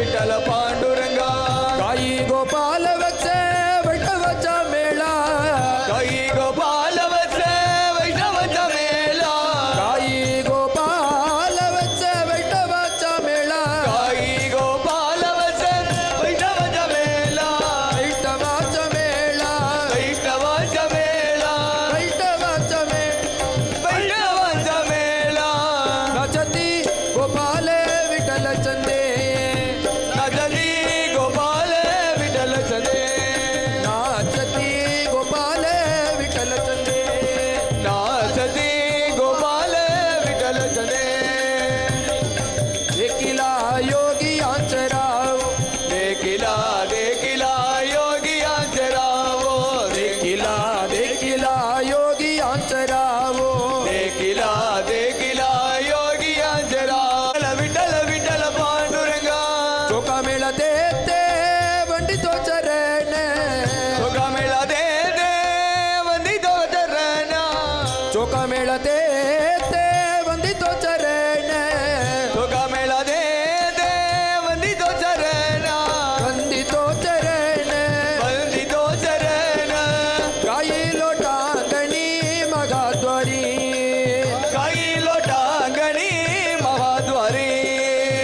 விட்டல பாண்டுரங்கா காயி கோபால வச்ச வைஷ்ணவச்ச மேளா காயி கோபால வச்ச வைஷ்ணவச்ச மேளா காயி கோபால வச்ச வைஷ்ணவச்ச மேளா காயி கோபால வச்ச வைஷ்ணவச்ச மேளா வைஷ்ணவச்ச மேளா வைஷ்ணவச்ச மேளா வைஷ்ணவச்ச வைஷ்ணவச்ச மேளா நச்சதி கோபால விட்டல சந்தே நஜதி கோபால விட்டல சதே நாச்சதி கோபால விட்டல சந்தே நாச்சதி கோபால விட்டல சதே देखिला योगी आंचराव देखिला देखिला योगियांचे रावो देखिला देखिला योगी आंचराव देखिला देखिला योगियांचे राव विठ्ठल विठ्ठल पांडुरंगा चोका मेला देते वंडितो चरण तुका मेळा दे दे वंदितो चरण चोका मेला देते वंडितो चरण तुका मेळा दे दे वंदितो चरण वंदितो चरण वंदितो चरण गाई लोटांगणी मगाद्वारी काही लोटांगणी महाद्वारी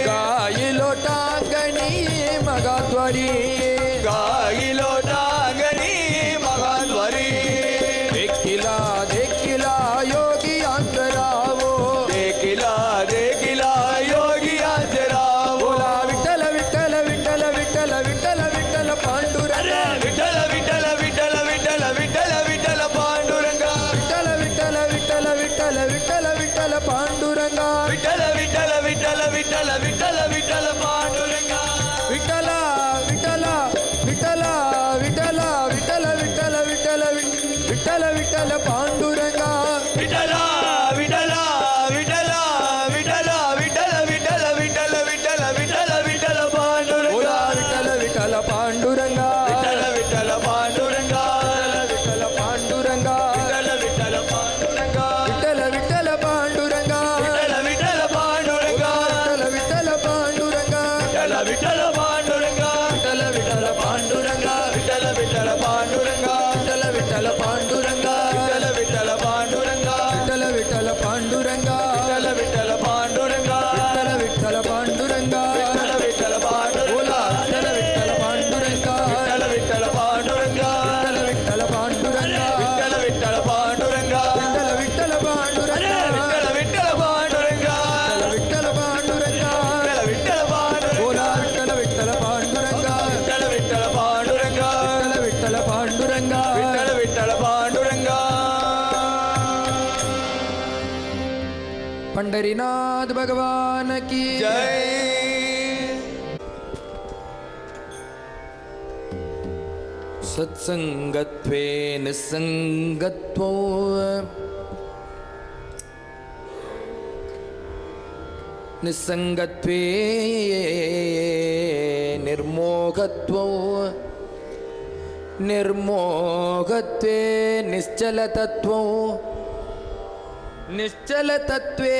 गाई लोटांगणी मगाद्वारी काही लोटांगणी महाद्वारी देखिला देखिला योगी अंतरावो देखिला देखिला योगियांचे राव बोला विठ्ठल विठ्ठल विठ्ठल विठ्ठल विठ्ठल विठ्ठल पांडुरंगा विठ्ठल विठ्ठल विठ्ठल विठ्ठल विठ्ठल विठ्ठल पांडुरंगा विठ्ठल विठ्ठल विठ्ठल विठ्ठल विठ्ठल विठ्ठल पांडुरंगा विठ्ठल विठ्ठल विठ्ठल विठ्ठल विठ्ठल विठ्ठल पांडुरंगा विठ्ठला विठ्ठला विठ्ठला विठ्ठला विठ्ठल विठ्ठल विठ्ठल विठ्ठल विठ्ठल पांडुरंगा विठ्ठला विठ्ठला विठ्ठला विठ्ठला विठ्ठल विठ्ठल विठ्ठल विठ्ठल विठ्ठल विठ्ठल पांडुरंगा बोला विठ्ठल विठ्ठल पांडुरंगा विठ्ठल विठ्ठल पांडुरंगा विठ्ठल पांडुरंगा विठ्ठल विठ्ठल पांडुरंगा विठ्ठल विठ्ठल पांडुरंगा विठ्ठल विठ्ठल पांडुरंगा विठ्ठल विठ्ठल पांडुरंगा विठ्ठल विठ्ठल पांडुरंगा विठ्ठल विठ्ठल पांडुरंगा विठ्ठल विठ्ठल पांडुरंगा विठ्ठल विठ्ठल पांडुरंगा विठ्ठल विठ्ठल पांडुरंगा विठ्ठल विठ्ठल पांडुरंगा विठ्ठल विठ्ठल पांडुरंगा विठ्ठल विठ्ठल पांडुरंगा विठ्ठल विठ्ठल पांडुरंगा बोला विठ्ठल विठ्ठल पांडुरंगा विठ्ठल विठ्ठल पांडुरंगा विठ्ठल विठ्ठल पांडुरंगा विठ्ठल विठ्ठल पांडुरंगा विठ्ठल विठ्ठल पांडुरंगा विठ्ठल विठ्ठल पांडुरंगा विठ्ठल पांडुरंगा विठ्ठल विठ्ठल पांडुरंगा बोला विठ्ठल विठ्ठल पांडुरंगा विठ्ठल विठ्ठल पांडुरंगा विठ्ठल विठ्ठल पांडुरंगा विठ्ठल विठ्ठल पांडुरंगा पंढरीनाथ भगवान की जय सत्संगत्वे निसंगत्वो निसंगत्वे निर्मोहत्वो निर्मोहत्वे निश्चलतत्वो निश्चलतत्वे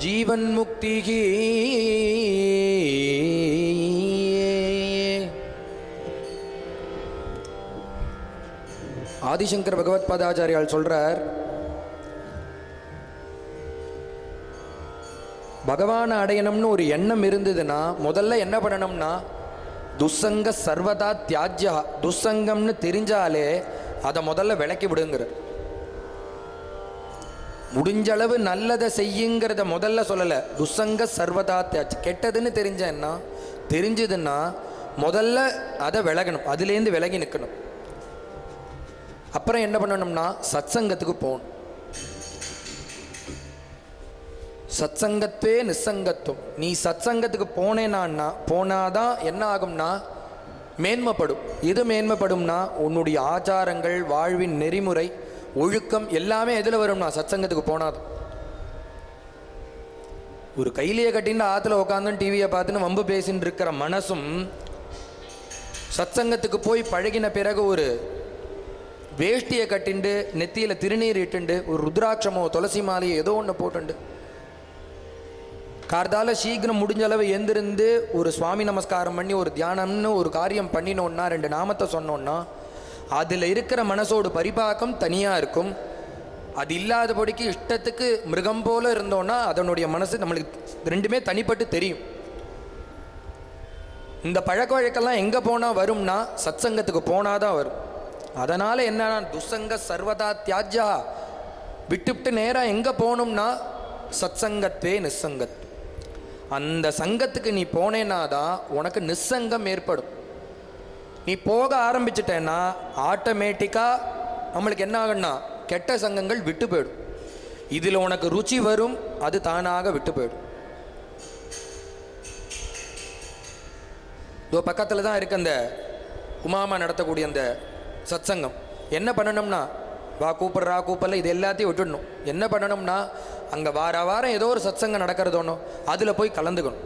जीवन मुक्ति की ஆதிசங்கர் பகவத் பாதாச்சாரியால் சொல்றார், பகவானை அடையணும்னு ஒரு எண்ணம் இருந்ததுன்னா முதல்ல என்ன பண்ணணும்னா துசங்க சர்வதா தியாஜ்யா, துசங்கம்னு தெரிஞ்சாலே அதை முதல்ல விளக்கி விடுங்கிறார். முடிஞ்சளவு நல்லதை செய்யுங்கிறத முதல்ல சொல்லலை, துசங்க சர்வதா தியாஜ், கெட்டதுன்னு தெரிஞ்சதுன்னா முதல்ல அதை விலகணும், அதுலேருந்து விலகி நிற்கணும். அப்புறம் என்ன பண்ணணும்னா சத்சங்கத்துக்கு போகணும். சத்சங்கத்தே நிசங்கத்துவம். நீ சத்சங்கத்துக்கு போனாதான் என்ன ஆகும்னா மேன்மைப்படும். எது மேன்மைப்படும்னா உன்னுடைய ஆச்சாரங்கள், வாழ்வின் நெறிமுறை, ஒழுக்கம் எல்லாமே எதில் வரும்னா சத்சங்கத்துக்கு போனாதான். ஒரு கையிலேயே கட்டின்னு ஆற்றுல உட்காந்து டிவியை பார்த்துன்னு வம்பு பேசின்னு இருக்கிற மனசும் சத்சங்கத்துக்கு போய் பழகின பிறகு ஒரு வேஷ்டியை கட்டிண்டு நெத்தியில் திருநீர் இட்டுண்டு ஒரு ருத்ராட்சமோ துளசி மாலையோ ஏதோ ஒன்று போட்டுண்டு கார்த்தால சீக்கிரம் முடிஞ்ச அளவு எழுந்திருந்து ஒரு சுவாமி நமஸ்காரம் பண்ணி ஒரு தியானம்னு ஒரு காரியம் பண்ணினோன்னா 2 நாமத்தை சொன்னோன்னா அதில் இருக்கிற மனசோட பரிபாக்கம் தனியாக இருக்கும். அது இல்லாதபடிக்கு இஷ்டத்துக்கு மிருகம் போல இருந்தோன்னா அதனுடைய மனசு நம்மளுக்கு ரெண்டுமே தனிப்பட்டு தெரியும். இந்த பழக்க வழக்கெல்லாம் எங்கே போனால் வரும்னா சத்சங்கத்துக்கு போனால் தான் வரும். அதனால் என்னன்னா துசங்க சர்வதா தியாஜ்யா, விட்டுவிட்டு நேராக எங்கே போகணும்னா சத்சங்கத்வே நிஸ்ஸங்கத். அந்த சங்கத்துக்கு நீ போனேன்னா தான் உனக்கு நிஸ்ஸங்கம் ஏற்படும். நீ போக ஆரம்பிச்சிட்டேன்னா ஆட்டோமேட்டிக்காக நம்மளுக்கு என்ன ஆகும்னா கெட்ட சங்கங்கள் விட்டு போயிடும். இதில் உனக்கு ருச்சி வரும், அது தானாக விட்டு போயிடும். இதோ பக்கத்தில் தான் இருக்க அந்த உமாமா நடத்தக்கூடிய அந்த சத்சங்கம். என்ன பண்ணணும்னா வா கூப்பிட்றா கூப்பிடல இது எல்லாத்தையும் விட்டுடணும். என்ன பண்ணணும்னா அங்கே வாரம் ஏதோ ஒரு சத்சங்கம் நடக்கிறதோனோ அதில் போய் கலந்துக்கணும்.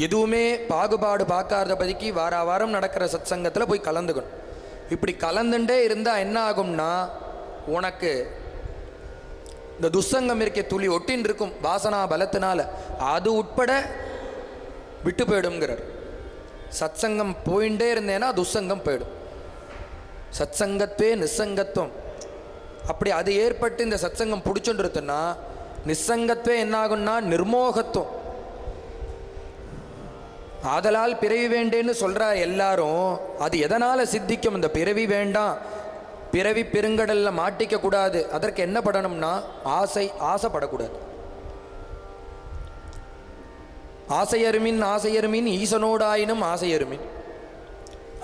எதுவுமே பாகுபாடு பார்க்காத பதிக்கு வாரம் நடக்கிற சத்சங்கத்தில் போய் கலந்துக்கணும். இப்படி கலந்துட்டே இருந்தால் என்ன ஆகும்னா உனக்கு இந்த துசங்கம் இருக்க துளி ஒட்டின் இருக்கும் வாசனா பலத்தினால அது உட்பட விட்டு போயிடும்ங்கிறார். சத்சங்கம் போயிட்டே இருந்தேன்னா துசங்கம் போயிடும். சத்சங்கத்வே நிஸ்ஸங்கத்துவம். அப்படி அது ஏற்பட்டு இந்த சத்சங்கம் பிடிச்சுருத்துன்னா நிஸ்ஸங்கத்வே என்ன ஆகும்னா நிர்மோகத்துவம். ஆதலால் பிறவி வேண்டேன்னு சொல்கிற எல்லாரும் அது எதனால் சித்திக்கும்? இந்த பிறவி வேண்டாம், பிறவி பெருங்கடலில் மாட்டிக்க கூடாது. அதற்கு என்ன படணும்னா ஆசைப்படக்கூடாது. ஆசையருமின் ஈசனோடாயினும் ஆசையருமின்.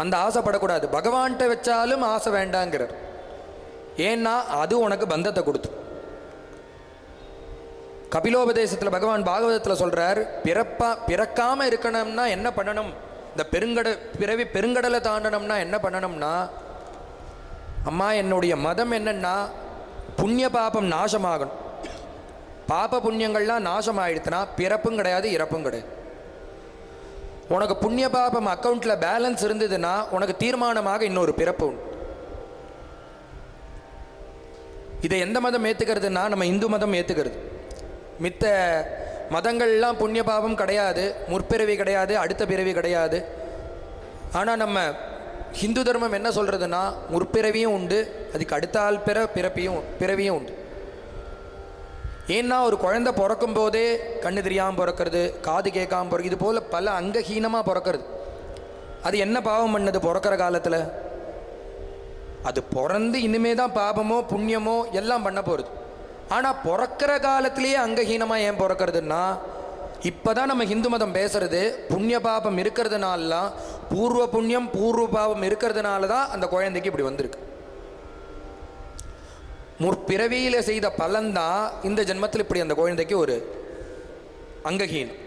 அந்த ஆசைப்படக்கூடாது. பகவான்கிட்ட வச்சாலும் ஆசை வேண்டாங்கிறார். ஏன்னா அது உனக்கு பந்தத்தை கொடுத்து. கபிலோபதேசத்தில் பகவான் பாகவதத்தில் சொல்கிறார், பிறக்காமல் இருக்கணும்னா என்ன பண்ணணும்? இந்த பிறவி பெருங்கடலை தாண்டணும்னா என்ன பண்ணணும்னா, அம்மா என்னுடைய மதம் என்னன்னா புண்ணிய பாபம் நாசமாகணும். பாப புண்ணியங்கள்லாம் நாசமாயிடுத்துனா பிறப்பும் கிடையாது இறப்பும் கிடையாது. உனக்கு புண்ணிய பாபம் அக்கௌண்ட்டில் பேலன்ஸ் இருந்ததுன்னா உனக்கு தீர்மானமாக இன்னொரு பிறப்பு உண்டு. இதை எந்த மதம் ஏற்றுக்கிறதுனா நம்ம இந்து மதம் ஏற்றுக்கிறது. மித்த மதங்கள்லாம் புண்ணிய பாபம் கிடையாது, முற்பிறவி கிடையாது, அடுத்த பிறவி கிடையாது. ஆனால் நம்ம ஹிந்து தர்மம் என்ன சொல்கிறதுனா முற்பிறவியும் உண்டு, அதுக்கு அடுத்த ஆள் பிறவியும் உண்டு. ஏன்னா ஒரு குழந்தை பிறக்கும் போதே கண்ணு தெரியாமல் பிறக்கிறது, காது கேட்காமல் பிறகு, இது போல் பல அங்கஹீனமாக பிறக்கிறது. அது என்ன பாவம் பண்ணது பிறக்கிற காலத்தில்? அது பிறந்து இனிமே தான் பாபமோ புண்ணியமோ எல்லாம் பண்ண போகிறது. ஆனால் பிறக்கிற காலத்திலேயே அங்கஹீனமாக ஏன் பிறக்கிறதுனா, இப்போ தான் நம்ம ஹிந்து மதம் பேசுறது புண்ணிய பாபம் இருக்கிறதுனாலாம், பூர்வ புண்ணியம் பூர்வ பாவம் இருக்கிறதுனால தான் அந்த குழந்தைக்கு இப்படி வந்திருக்கு. முற்பிறவியில் செய்த பலன்தான் இந்த ஜென்மத்தில் இப்படி அந்த குழந்தைக்கு ஒரு அங்கஹீனம்.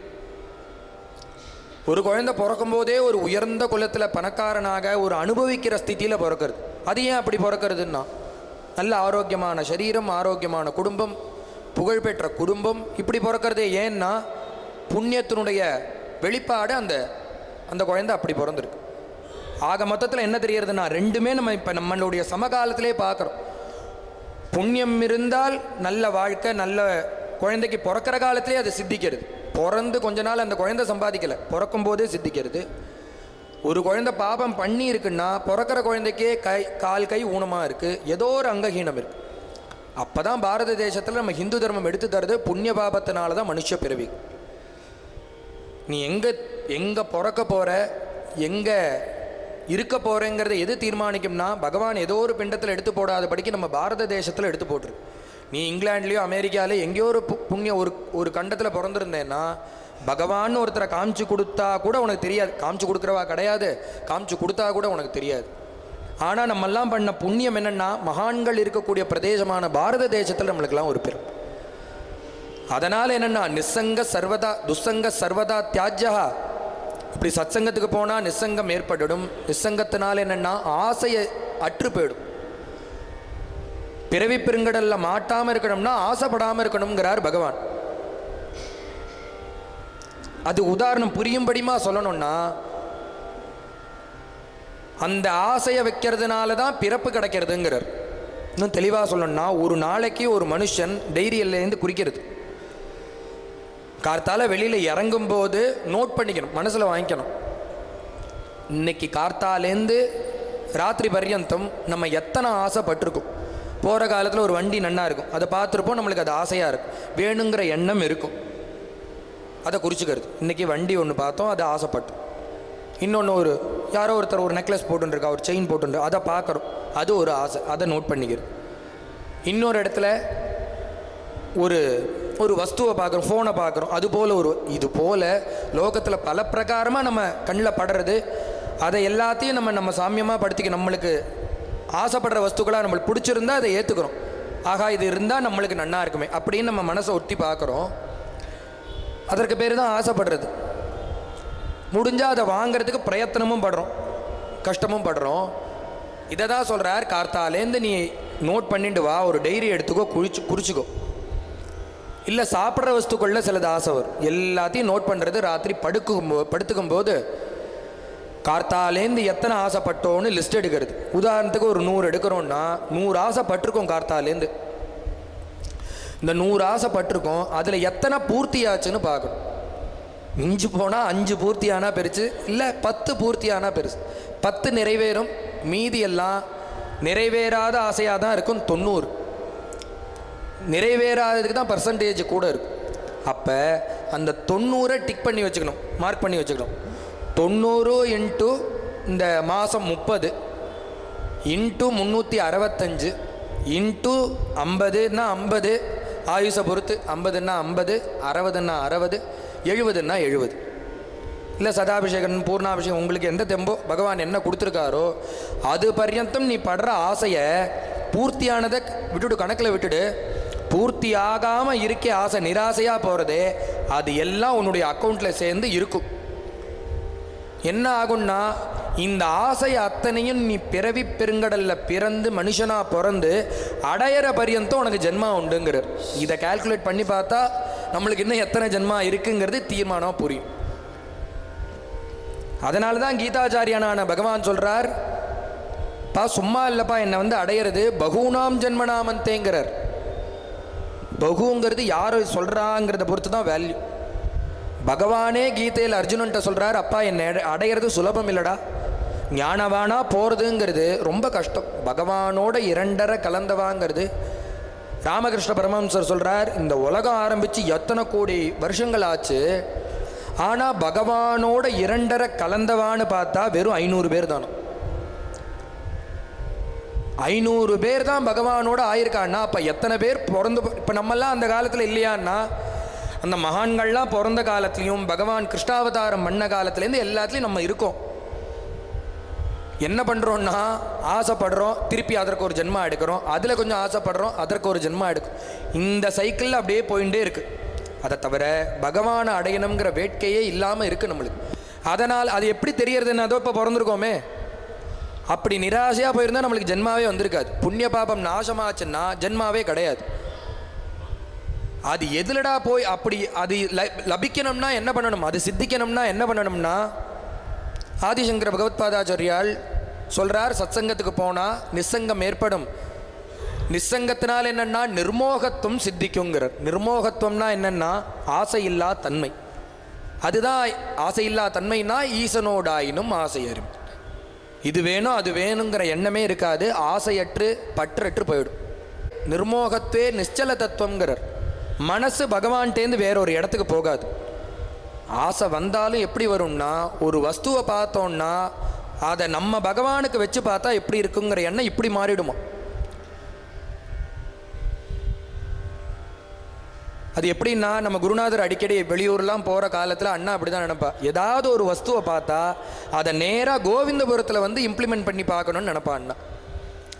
ஒரு குழந்தை பிறக்கும் போதே ஒரு உயர்ந்த குலத்தில் பணக்காரனாக ஒரு அனுபவிக்கிற ஸ்திதியில் பிறக்கிறது. அது ஏன் அப்படி பிறக்கிறதுன்னா, நல்ல ஆரோக்கியமான சரீரம், ஆரோக்கியமான குடும்பம், புகழ்பெற்ற குடும்பம், இப்படி பிறக்கிறதே ஏன்னா புண்ணியத்தினுடைய வெளிப்பாடு அந்த குழந்தை அப்படி பிறந்திருக்கு. ஆக மொத்தத்தில் என்ன தெரியறதுன்னா ரெண்டுமே நம்ம இப்போ நம்மளுடைய சமகாலத்திலே பார்க்குறோம். புண்ணியம் இருந்தால் நல்ல வாழ்க்கை, நல்ல குழந்தைக்கு பிறக்கிற காலத்திலே அது சித்திக்கிறது. பிறந்து கொஞ்ச நாள் அந்த குழந்தை சம்பாதிக்கலை, பிறக்கும் போதே சித்திக்கிறது. ஒரு குழந்தை பாபம் பண்ணி இருக்குன்னா பிறக்கிற குழந்தைக்கே கால் கை ஊனமாக இருக்குது, ஏதோ ஒரு அங்கஹீனம் இருக்குது. அப்போ தான் பாரத தேசத்தில் நம்ம ஹிந்து தர்மம் எடுத்து தருது புண்ணிய பாபத்தினால தான் மனுஷ பிறவி. நீ எங்கே பிறக்க போகிற, எங்கே இருக்க போகிறேங்கிறத எது தீர்மானிக்கும்னா பகவான் ஏதோ ஒரு பிண்டத்தில் எடுத்து போடாதபடிக்கு நம்ம பாரத தேசத்தில் எடுத்து போட்டுரு. நீ இங்கிலாண்ட்லேயோ அமெரிக்காலேயோ எங்கேயோ ஒரு புண்ணிய ஒரு கண்டத்தில் பிறந்திருந்தேன்னா பகவான் ஒருத்தரை காமிச்சு கொடுத்தா கூட உனக்கு தெரியாது. காமிச்சு கொடுக்குறவா கிடையாது, காமிச்சு கொடுத்தா கூட உனக்கு தெரியாது. ஆனால் நம்மெல்லாம் பண்ண புண்ணியம் என்னென்னா மகான்கள் இருக்கக்கூடிய பிரதேசமான பாரத தேசத்தில் நம்மளுக்கெல்லாம் ஒரு பிறப்பு. அதனால் என்னென்னா துசங்க சர்வதா தியாஜ்யா. இப்படி சத்சங்கத்துக்கு போனால் நிஸ்ஸங்கம் ஏற்படும். நிஸ்ஸங்கத்தினால் என்னென்னா ஆசையை அற்று போயிடும். பிறவி பெருங்கடலில் மாட்டாமல் இருக்கணும்னா ஆசைப்படாமல் இருக்கணுங்கிறார் பகவான். அது உதாரணம் புரியும்படிமா சொல்லணும்னா, அந்த ஆசையை வைக்கிறதுனால தான் பிறப்பு கிடைக்கிறதுங்கிறார். இன்னும் தெளிவாக சொல்லணும்னா, ஒரு நாளைக்கு ஒரு மனுஷன் டைரியிலேருந்து குறிக்கிறது கார்த்தால வெளியில் இறங்கும்போது நோட் பண்ணிக்கணும், மனசில் வாங்கிக்கணும். இன்னைக்கு கார்த்தாலேருந்து ராத்திரி பர்யந்தம் நம்ம எத்தனை ஆசைப்பட்டிருக்கோம். போகிற காலத்தில் ஒரு வண்டி நன்னா இருக்கும், அதை பார்த்துருப்போம், நம்மளுக்கு அது ஆசையாக இருக்கும், வேணுங்கிற எண்ணம் இருக்கும், அதை குறிச்சிக்கிறது. இன்றைக்கி வண்டி ஒன்று பார்த்தோம், அதை ஆசைப்பட்டோம். இன்னொன்று ஒரு யாரோ ஒருத்தர் ஒரு நெக்லஸ் போட்டுருக்கா, ஒரு செயின் போட்டுருக்கு, அதை பார்க்குறோம், அது ஒரு ஆசை, அதை நோட் பண்ணிக்கிறது. இன்னொரு இடத்துல ஒரு ஒரு வஸ்துவை பார்க்குறோம், ஃபோனை பார்க்குறோம், அதுபோல் இது போல் லோகத்தில் பல பிரகாரமாக நம்ம கண்ணில் படுறது, அதை எல்லாத்தையும் நம்ம சாமியமாக படுத்திக்க, நம்மளுக்கு ஆசைப்படுற வஸ்துக்களாக நம்மளுக்கு பிடிச்சிருந்தா அதை ஏற்றுக்கிறோம். ஆகா இது இருந்தால் நம்மளுக்கு நன்னா இருக்குமே அப்படின்னு நம்ம மனசை ஒட்டி பார்க்குறோம். அதற்கு பேர் தான் ஆசைப்படுறது. முடிஞ்சால் அதை வாங்கிறதுக்கு பிரயத்தனமும் படுறோம், கஷ்டமும் படுறோம். இதை தான் சொல்கிறார், கார்த்தாலேருந்து நீ நோட் பண்ணிட்டு வா, ஒரு டைரி எடுத்துக்கோ, குறிச்சிக்கோ. இல்லை சாப்பிட்ற வஸ்துக்களில் சிலது ஆசை வரும், எல்லாத்தையும் நோட் பண்ணுறது. ராத்திரி படுத்துக்கும் போது கார்த்தாலேருந்து எத்தனை ஆசைப்பட்டோன்னு லிஸ்ட் எடுக்கிறது. உதாரணத்துக்கு ஒரு 100 எடுக்கிறோன்னா 100 ஆசைப்பட்டிருக்கோம் கார்த்தாலேருந்து. இந்த 100 ஆசைப்பட்டிருக்கோம், அதில் எத்தனை பூர்த்தியாச்சுன்னு பார்க்கணும். மிஞ்சி போனால் 5 பூர்த்தியானா பெருசு, இல்லை 10 பூர்த்தியானா பெருசு. 10 நிறைவேறும், மீதி எல்லாம் நிறைவேறாத ஆசையாக தான் இருக்கும். 90 நிறைவேறாததுக்கு தான் பர்சன்டேஜ் கூட இருக்கும். அப்போ அந்த 90 டிக் பண்ணி வச்சுக்கணும், மார்க் பண்ணி வச்சுக்கணும். 90 இன்ட்டு இந்த மாதம் 30 இன்ட்டு 365 இன்ட்டு 50ன்னா 50 ஆயுஷை பொறுத்து, 50ன்னா 50, 60ன்னா 60, 70ன்னா 70. இல்லை சதாபிஷேகம் பூர்ணாபிஷேகம் உங்களுக்கு எந்த தெம்போ பகவான் என்ன கொடுத்துருக்காரோ அது பர்யந்தம் நீ படுற ஆசையை பூர்த்தியானதை விட்டுடு, கணக்கில் விட்டுடு. பூர்த்தி ஆகாமல் இருக்க ஆசை நிராசையாக போகிறதே அது எல்லாம் உன்னுடைய அக்கௌண்ட்டில் சேர்ந்து இருக்கும். என்ன ஆகும்னா இந்த ஆசை அத்தனையும் நீ பிறவி பெருங்கடலில் பிறந்து மனுஷனாக பிறந்து அடையிற பரியந்தம் உனக்கு ஜென்மா உண்டுங்கிறார். இதை கால்குலேட் பண்ணி பார்த்தா நம்மளுக்கு இன்னும் எத்தனை ஜென்மா இருக்குங்கிறது தீர்மானம் புரியும். அதனால தான் கீதாச்சாரியானான பகவான் சொல்கிறார், பா சும்மா இல்லைப்பா என்னை அடையிறது பகுனாம் ஜென்மனாமந்தேங்கிறார். பகுங்கிறது யார் சொல்கிறாங்கிறத பொறுத்து தான் வேல்யூ. பகவானே கீதையில் அர்ஜுனன்ட்ட சொல்கிறார், அப்பா என்னை அடையிறது சுலபம் இல்லைடா, ஞானவானா போகிறதுங்கிறது ரொம்ப கஷ்டம், பகவானோட 2.5 கலந்தவாங்கிறது. ராமகிருஷ்ண பரமஹம்சர் சொல்கிறார், இந்த உலகம் ஆரம்பித்து எத்தனை கோடி வருஷங்கள் ஆச்சு, ஆனால் பகவானோட 2.5 கலந்தவான்னு பார்த்தா வெறும் 500 பேர் தானோ. 500 பேர் தான் பகவானோட ஆயிருக்கான்னா அப்போ எத்தனை பேர் பிறந்து, இப்போ நம்மெல்லாம் அந்த காலத்தில் இல்லையான்னா அந்த மகான்கள்லாம் பிறந்த காலத்துலேயும் பகவான் கிருஷ்ணாவதாரம் பண்ண காலத்துலேருந்து எல்லாத்துலேயும் நம்ம இருக்கோம். என்ன பண்ணுறோன்னா ஆசைப்படுறோம், திருப்பி அதற்கு ஒரு ஜென்மா எடுக்கிறோம், அதில் கொஞ்சம் ஆசைப்படுறோம், அதற்கு ஒரு ஜென்மா எடுக்கும். இந்த சைக்கிளில் அப்படியே போயிட்டே இருக்குது. அதை தவிர பகவானை அடையணுங்கிற வேட்கையே இல்லாமல் இருக்குது நம்மளுக்கு. அதனால் அது எப்படி தெரியறதுன்னா, அதோ இப்போ பிறந்திருக்கோமே, அப்படி நிராசையாக போயிருந்தால் நம்மளுக்கு ஜென்மாவே வந்திருக்காது. புண்ணிய பாபம் நாசமாச்சுன்னா ஜென்மாவே கிடையாது. அது எதுலடா போய் அப்படி அது லபிக்கணும்னா என்ன பண்ணணும், அது சித்திக்கணும்னா என்ன பண்ணணும்னா, ஆதிசங்கர பகவத்பாதாச்சாரியால் சொல்கிறார், சத்சங்கத்துக்கு போனால் நிசங்கம் ஏற்படும். நிசங்கத்தினால் என்னென்னா நிர்மோகத்துவம் சித்திக்குங்கிறார். நிர்மோகத்துவம்னா என்னென்னா ஆசையில்லா தன்மை. அதுதான் ஆசையில்லா தன்மைனா ஈசனோடாயினும் ஆசையரும். இது வேணும் அது வேணுங்கிற எண்ணமே இருக்காது, ஆசையற்று பற்றற்று போயிடும். நிர்மோகத்தே நிச்சல தத்துவங்கிறார். மனசு பகவான்கிட்டேருந்து வேறொரு இடத்துக்கு போகாது. ஆசை வந்தாலும் எப்படி வரும்னா, ஒரு வஸ்துவை பார்த்தோன்னா அதை நம்ம பகவானுக்கு வச்சு பார்த்தா எப்படி இருக்குங்கிற எண்ணம் இப்படி மாறிடுமா. அது எப்படின்னா, நம்ம குருநாதர் அடிக்கடி வெளியூர்லாம் போகிற காலத்தில் அண்ணா அப்படி தான் நினைப்பா, ஏதாவது ஒரு வஸ்துவை பார்த்தா அதை நேராக கோவிந்தபுரத்தில் இம்ப்ளிமெண்ட் பண்ணி பார்க்கணுன்னு நினைப்பா அண்ணா.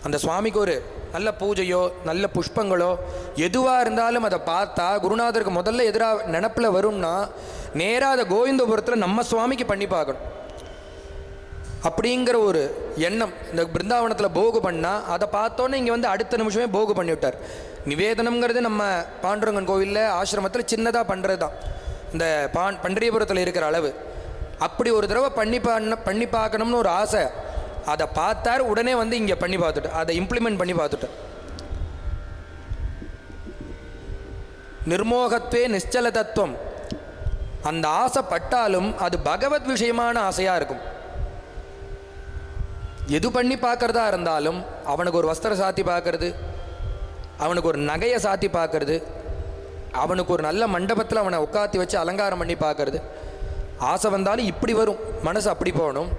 அந்த சுவாமிக்கு ஒரு நல்ல பூஜையோ நல்ல புஷ்பங்களோ எதுவாக இருந்தாலும் அதை பார்த்தா குருநாதருக்கு முதல்ல எதிராக நினப்பில் வரும்னா நேராக அதை கோவிந்தபுரத்தில் நம்ம சுவாமிக்கு பண்ணி பார்க்கணும் அப்படிங்கிற ஒரு எண்ணம். இந்த பிருந்தாவனத்தில் போகு பண்ணால் அதை பார்த்தோன்னே இங்கே அடுத்த நிமிஷமே போகு பண்ணிவிட்டார். நிவேதனம்ங்கிறது நம்ம பாண்டுரங்கன் கோவிலில் ஆசிரமத்தில் சின்னதாக பண்ணுறது தான், இந்த பண்டரியபுரத்தில் இருக்கிற அளவு. அப்படி ஒரு தடவை பண்ணி பார்க்கணும்னு ஒரு ஆசை. அதை பார்த்தார், உடனே இங்கே பண்ணி பார்த்துட்டு அதை இம்ப்ளிமெண்ட் பண்ணி பார்த்துட்டார். நிர்மோகத்வே நிச்சல தத்துவம் அந்த ஆசைப்பட்டாலும் அது பகவத் விஷயமான ஆசையாக இருக்கும். எது பண்ணி பார்க்கறதா இருந்தாலும் அவனுக்கு ஒரு வஸ்திரம் சாத்தி பார்க்கறது, அவனுக்கு ஒரு நகையை சாத்தி பார்க்கறது, அவனுக்கு ஒரு நல்ல மண்டபத்தில் அவனை உட்காத்தி வச்சு அலங்காரம் பண்ணி பார்க்கறது. ஆசை வந்தாலும் இப்படி வரும், மனசு அப்படி போகணும்.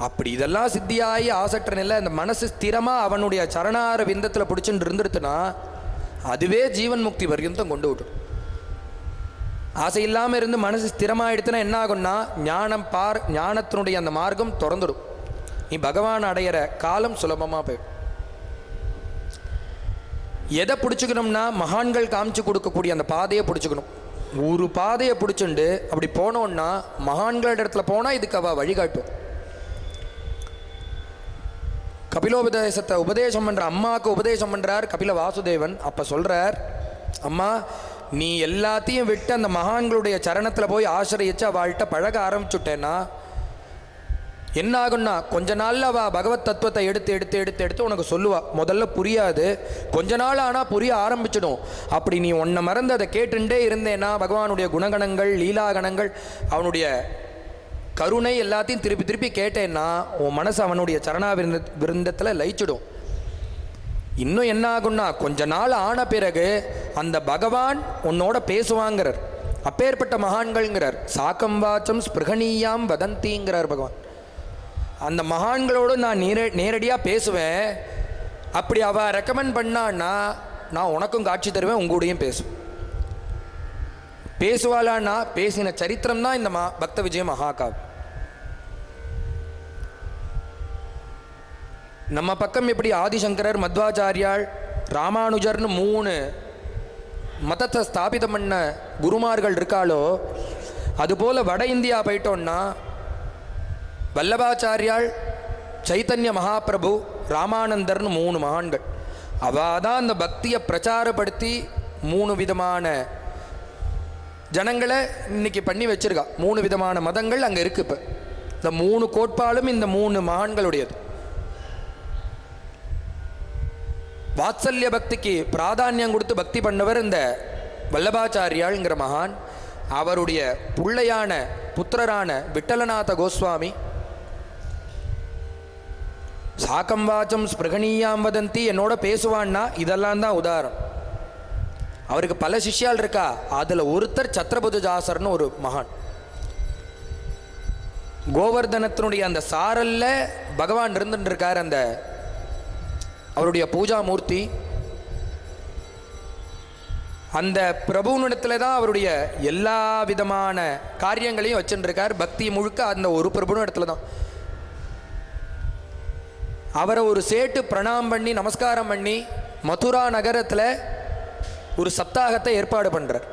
அப்படி இதெல்லாம் சித்தியாகி ஆசற்ற நிலை அந்த மனசு ஸ்திரமாக அவனுடைய சரணார விந்தத்தில் பிடிச்சுட்டு இருந்துருத்துனா அதுவே ஜீவன் முக்தி பர்யந்தம் கொண்டு விடும். ஆசை இல்லாமல் இருந்து மனசு ஸ்திரமாகிடுத்துனா என்ன ஆகும்னா ஞானத்தினுடைய அந்த மார்க்கம் திறந்துடும். நீ பகவான் அடையிற காலம் சுலபமாக போயிடும். எதை பிடிச்சிக்கணும்னா மகான்கள் காமிச்சு கொடுக்கக்கூடிய அந்த பாதையை பிடிச்சிக்கணும். ஒரு பாதையை பிடிச்சுண்டு அப்படி போனோன்னா மகான்கள் இடத்துல போனால் இதுக்கு அவள் வழிகாட்டும். கபிலோபதேசத்தை உபதேசம் பண்ணுற அம்மாவுக்கு உபதேசம் பண்ணுறார் கபில வாசுதேவன். அப்போ சொல்கிறார், அம்மா நீ எல்லாத்தையும் விட்டு அந்த மகான்களுடைய சரணத்தில் போய் ஆசிரியச்சு அவள்கிட்ட பழக ஆரம்பிச்சுட்டேன்னா என்ன ஆகும்னா கொஞ்ச நாளில் அவள் பகவத் தத்துவத்தை எடுத்து எடுத்து எடுத்து எடுத்து உனக்கு சொல்லுவா. முதல்ல புரியாது, கொஞ்ச நாள் ஆனால் புரிய ஆரம்பிச்சிடும். அப்படி நீ உன்னை மறந்து அதை கேட்டுட்டே இருந்தேன்னா பகவானுடைய குணகணங்கள் லீலாகணங்கள் அவனுடைய கருணை எல்லாத்தையும் திருப்பி திருப்பி கேட்டேன்னா உன் மனசு அவனுடைய சரணா விருந்தத்தில் லயிச்சிடும். இன்னும் என்ன ஆகும்னா கொஞ்ச நாள் ஆன பிறகு அந்த பகவான் உன்னோட பேசுவாங்கிறார். அப்பேற்பட்ட மகான்கள்ங்கிறார். சாக்கம் வாச்சம் ஸ்பிருகணீயாம் வதந்திங்கிறார் பகவான். அந்த மகான்களோடு நான் நேரடியாக பேசுவேன். அப்படி அவள் ரெக்கமெண்ட் பண்ணான்னா நான் உனக்கும் காட்சி தருவேன், உங்கூடையும் பேசுவேன். பேசுவாளான்னா பேசின சரித்திரம் தான் இந்த பக்த விஜய மகாகாவியம். நம்ம பக்கம் எப்படி ஆதிசங்கரர், மத்வாச்சாரியாள், ராமானுஜர்னு 3 மதத்தை ஸ்தாபிதம் பண்ண குருமார்கள் இருக்காளோ அதுபோல் வட இந்தியா போயிட்டோன்னா வல்லபாச்சாரியாள், சைத்தன்ய மகாபிரபு, ராமானந்தர்னு 3 மகான்கள். அவள் தான் அந்த பக்தியை பிரச்சாரப்படுத்தி 3 விதமான ஜனங்களை இன்னைக்கு பண்ணி வச்சிருக்கா. 3 விதமான மதங்கள் அங்கே இருக்கு. இப்போ இந்த 3 கோட்பாடும் இந்த 3 மகான்களுடையது. வாத்சல்ய பக்திக்கு பிராதானியம் கொடுத்து பக்தி பண்ணவர் இந்த வல்லபாச்சாரியாள்ங்கிற மகான். அவருடைய பிள்ளையான புத்திரரான விட்டலநாத கோஸ்வாமி சாக்கம் வாச்சம் ஸ்பிருகணீயாம் வதந்தி என்னோட பேசுவான்னா இதெல்லாம் தான் உதாரணம். அவருக்கு பல சிஷ்யால் இருக்கா. அதில் ஒருத்தர் சத்ரபுஜாசர்னு ஒரு மகான். கோவர்தனத்தினுடைய அந்த சாரல்ல பகவான் இருந்துட்டு இருக்கார். அந்த அவருடைய பூஜா மூர்த்தி அந்த பிரபுனிடத்தில் தான் அவருடைய எல்லா விதமான காரியங்களையும் வச்சுருக்கார். பக்தி முழுக்க அந்த ஒரு பிரபுன இடத்துல தான். அவரை ஒரு சேட்டு பிரணாம் பண்ணி நமஸ்காரம் பண்ணி மதுரா நகரத்தில் ஒரு சப்தாகத்தை ஏற்பாடு பண்ணுறார்.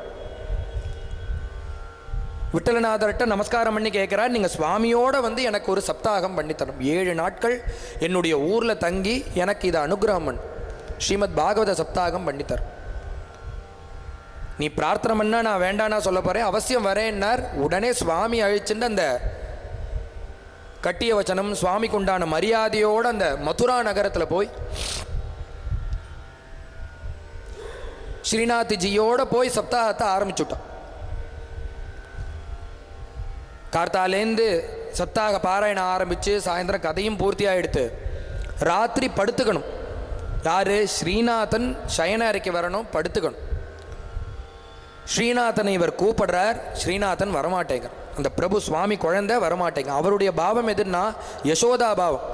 விட்டலநாதர்கிட்ட நமஸ்காரம் பண்ணி கேட்குறார், நீங்கள் சுவாமியோடு வந்து எனக்கு ஒரு சப்தாகம் பண்ணித்தரும், 7 நாட்கள் என்னுடைய ஊரில் தங்கி எனக்கு இதை அனுகிரகம் பண்ணு, ஸ்ரீமத் பாகவத சப்தாகம் பண்ணித்தரும். நீ பிரார்த்தனை பண்ணா நான் வேண்டானா சொல்ல போகிறேன், அவசியம் வரேன்னார். உடனே சுவாமி அழிச்சுட்டு அந்த கட்டிய வச்சனம் சுவாமிக்கு உண்டான மரியாதையோடு அந்த மதுரா நகரத்தில் போய் ஸ்ரீநாத்ஜியோட போய் சப்தாகத்தை ஆரம்பிச்சுட்டான். கார்த்தாலேருந்து சப்தாக பாராயணம் ஆரம்பித்து சாயந்தரம் கதையும் பூர்த்தியாக எடுத்து ராத்திரி படுத்துக்கணும். யார்? ஸ்ரீநாதன் சயன அறைக்கு வரணும், படுத்துக்கணும். ஸ்ரீநாதனை இவர் கூப்பிடுறார், ஸ்ரீநாதன் வரமாட்டேங்கிறார். அந்த பிரபு சுவாமி குழந்தை வரமாட்டேங்க. அவருடைய பாவம் எதுன்னா யசோதா பாவம்.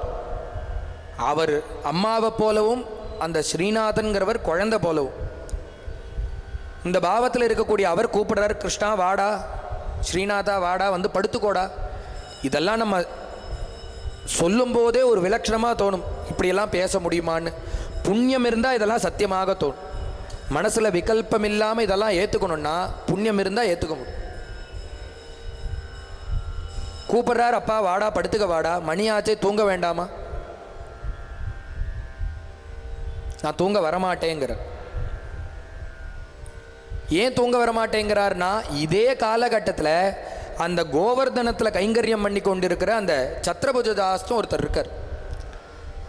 அவர் அம்மாவை போலவும் அந்த ஸ்ரீநாதன்கிறவர் குழந்தை போலவும் இந்த பாவத்தில் இருக்கக்கூடிய அவர் கூப்பிடுறார், கிருஷ்ணா வாடா, ஸ்ரீநாதா வாடா, வந்து படுத்துக்கோடா. இதெல்லாம் நம்ம சொல்லும்போதே ஒரு விலட்சணமாக தோணும், இப்படியெல்லாம் பேச முடியுமான்னு. புண்ணியம் இருந்தால் இதெல்லாம் சத்தியமாக தோணும். மனசில் விகல்பம் இல்லாமல் இதெல்லாம் ஏற்றுக்கணும்னா புண்ணியம் இருந்தால் ஏற்றுக்க முடியும். கூப்பிட்றார், அப்பா வாடா படுத்துக்க வாடா, மணியாச்சே தூங்க வேண்டாமா? நான் தூங்க வரமாட்டேங்கிறார். ஏன் தூங்க வரமாட்டேங்கிறார்னா இதே காலகட்டத்தில் அந்த கோவர்தனத்தில் கைங்கரியம் பண்ணி கொண்டிருக்கிற அந்த சத்ரபுஜதாஸ்தும் ஒருத்தர் இருக்கார்.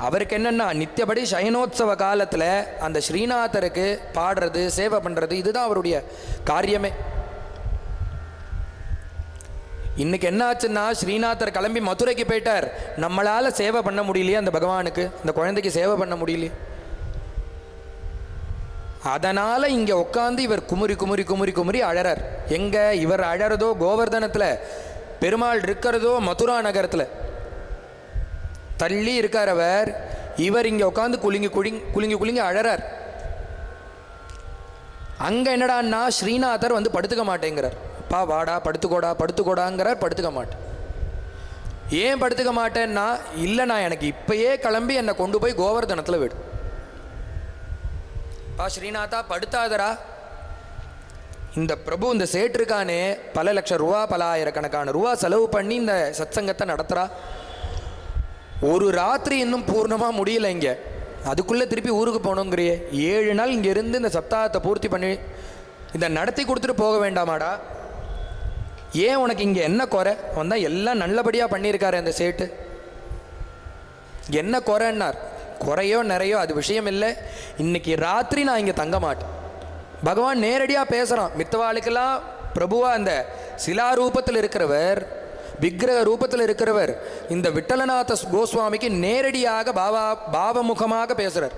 அவருக்கு என்னென்னா நித்தியபடி சயனோத்சவ காலத்தில் அந்த ஸ்ரீநாதருக்கு பாடுறது சேவை பண்ணுறது இதுதான் அவருடைய காரியமே. இன்னைக்கு என்ன ஆச்சுன்னா, ஸ்ரீநாதர் கிளம்பி மதுரைக்கு போயிட்டார். நம்மளால சேவை பண்ண முடியலையே அந்த பகவானுக்கு, அந்த குழந்தைக்கு சேவை பண்ண முடியலையே. அதனால இங்க உட்காந்து இவர் குமுறி குமுறி குமுறி குமுறி அழறார். எங்க இவர் அழறதோ கோவர்தனத்துல, பெருமாள் இருக்கிறதோ மதுரா நகரத்துல. தள்ளி இருக்கார் அவர். இவர் இங்க உட்காந்து குலுங்கி குலுங்கி குலுங்கி அழறார். அங்க என்னடான்னா, ஸ்ரீநாதர் வந்து படுத்துக்க மாட்டேங்கிறார். பா வாடா படுத்துக்கோடா படுத்துக்கோடாங்கிறார். படுத்துக்க மாட்டேன். ஏன் படுத்துக்க மாட்டேன்னா, இல்லை நான் எனக்கு இப்பயே கிளம்பி என்னை கொண்டு போய் கோவர்தனத்தில் விடு. பா ஸ்ரீநாதா படுத்தாதரா. இந்த பிரபு இந்த சேட்டிருக்கானே பல லட்சம் ரூபா பல ஆயிரக்கணக்கான ரூபா செலவு பண்ணி இந்த சத்சங்கத்தை நடத்துகிறா. ஒரு ராத்திரி இன்னும் பூர்ணமாக முடியல இங்கே, அதுக்குள்ளே திருப்பி ஊருக்கு போகணுங்கிறியே. 7 நாள் இங்கே இருந்து இந்த சப்தாகத்தை பூர்த்தி பண்ணி இதை நடத்தி கொடுத்துட்டு போக வேண்டாமாடா? ஏன் உனக்கு இங்கே என்ன குறை? வந்தால் எல்லாம் நல்லபடியாக பண்ணியிருக்காரு அந்த சேட்டு. என்ன குறைன்னார். குறையோ நிறையோ அது விஷயம் இல்லை. இன்னைக்கு ராத்திரி நான் இங்கே தங்க மாட்டேன். பகவான் நேரடியாக பேசுகிறான். மித்தவாளுக்கெல்லாம் பிரபுவாக அந்த சிலா ரூபத்தில் இருக்கிறவர், விக்கிரக ரூபத்தில் இருக்கிறவர் இந்த விட்டலநாத கோஸ்வாமிக்கு நேரடியாக பாவமுகமாக பேசுகிறார்.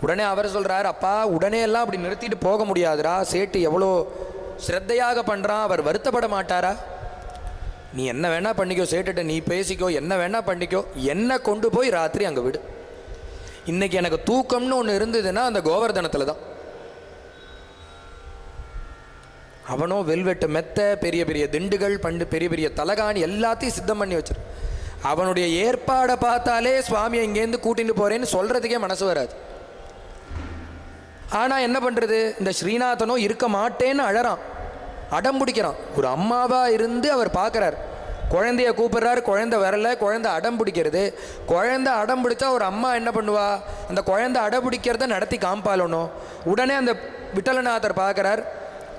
உடனே அவர் சொல்கிறார், அப்பா உடனே எல்லாம் அப்படி நிறுத்திட்டு போக முடியாதுரா. சேட்டு எவ்வளோ ஸ்ரத்தையாக பண்ணுறான், அவர் வருத்தப்பட மாட்டாரா? நீ என்ன வேணா பண்ணிக்கோ, சேட்டுட்ட நீ பேசிக்கோ, என்ன வேணா பண்ணிக்கோ, என்ன கொண்டு போய் ராத்திரி அங்கே விடு. இன்னைக்கு எனக்கு தூக்கம்னு ஒன்று இருந்ததுன்னா அந்த கோவர்தனத்தில் தான். அவனோ வெல்வெட்டு மெத்த, பெரிய பெரிய திண்டுகள், பெரிய பெரிய தலகாணி எல்லாத்தையும் சித்தம் பண்ணி வச்சிரு. அவனுடைய ஏற்பாடை பார்த்தாலே சுவாமியை இங்கேருந்து கூட்டிட்டு போறேன்னு சொல்றதுக்கே மனசு வராது. ஆனால் என்ன பண்ணுறது, இந்த ஸ்ரீநாதனோ இருக்க மாட்டேன்னு அழறான், அடம் பிடிக்கிறான். ஒரு அம்மாவாக இருந்து அவர் பார்க்குறார். குழந்தைய கூப்பிட்றாரு, குழந்தை வரல, குழந்தை அடம் பிடிக்கிறது. குழந்தை அடம் பிடிச்சா ஒரு அம்மா என்ன பண்ணுவா, அந்த குழந்தை அடம் பிடிக்கிறத நடத்தி காம்பாலணும். உடனே அந்த விட்டலநாதர் பார்க்குறார்,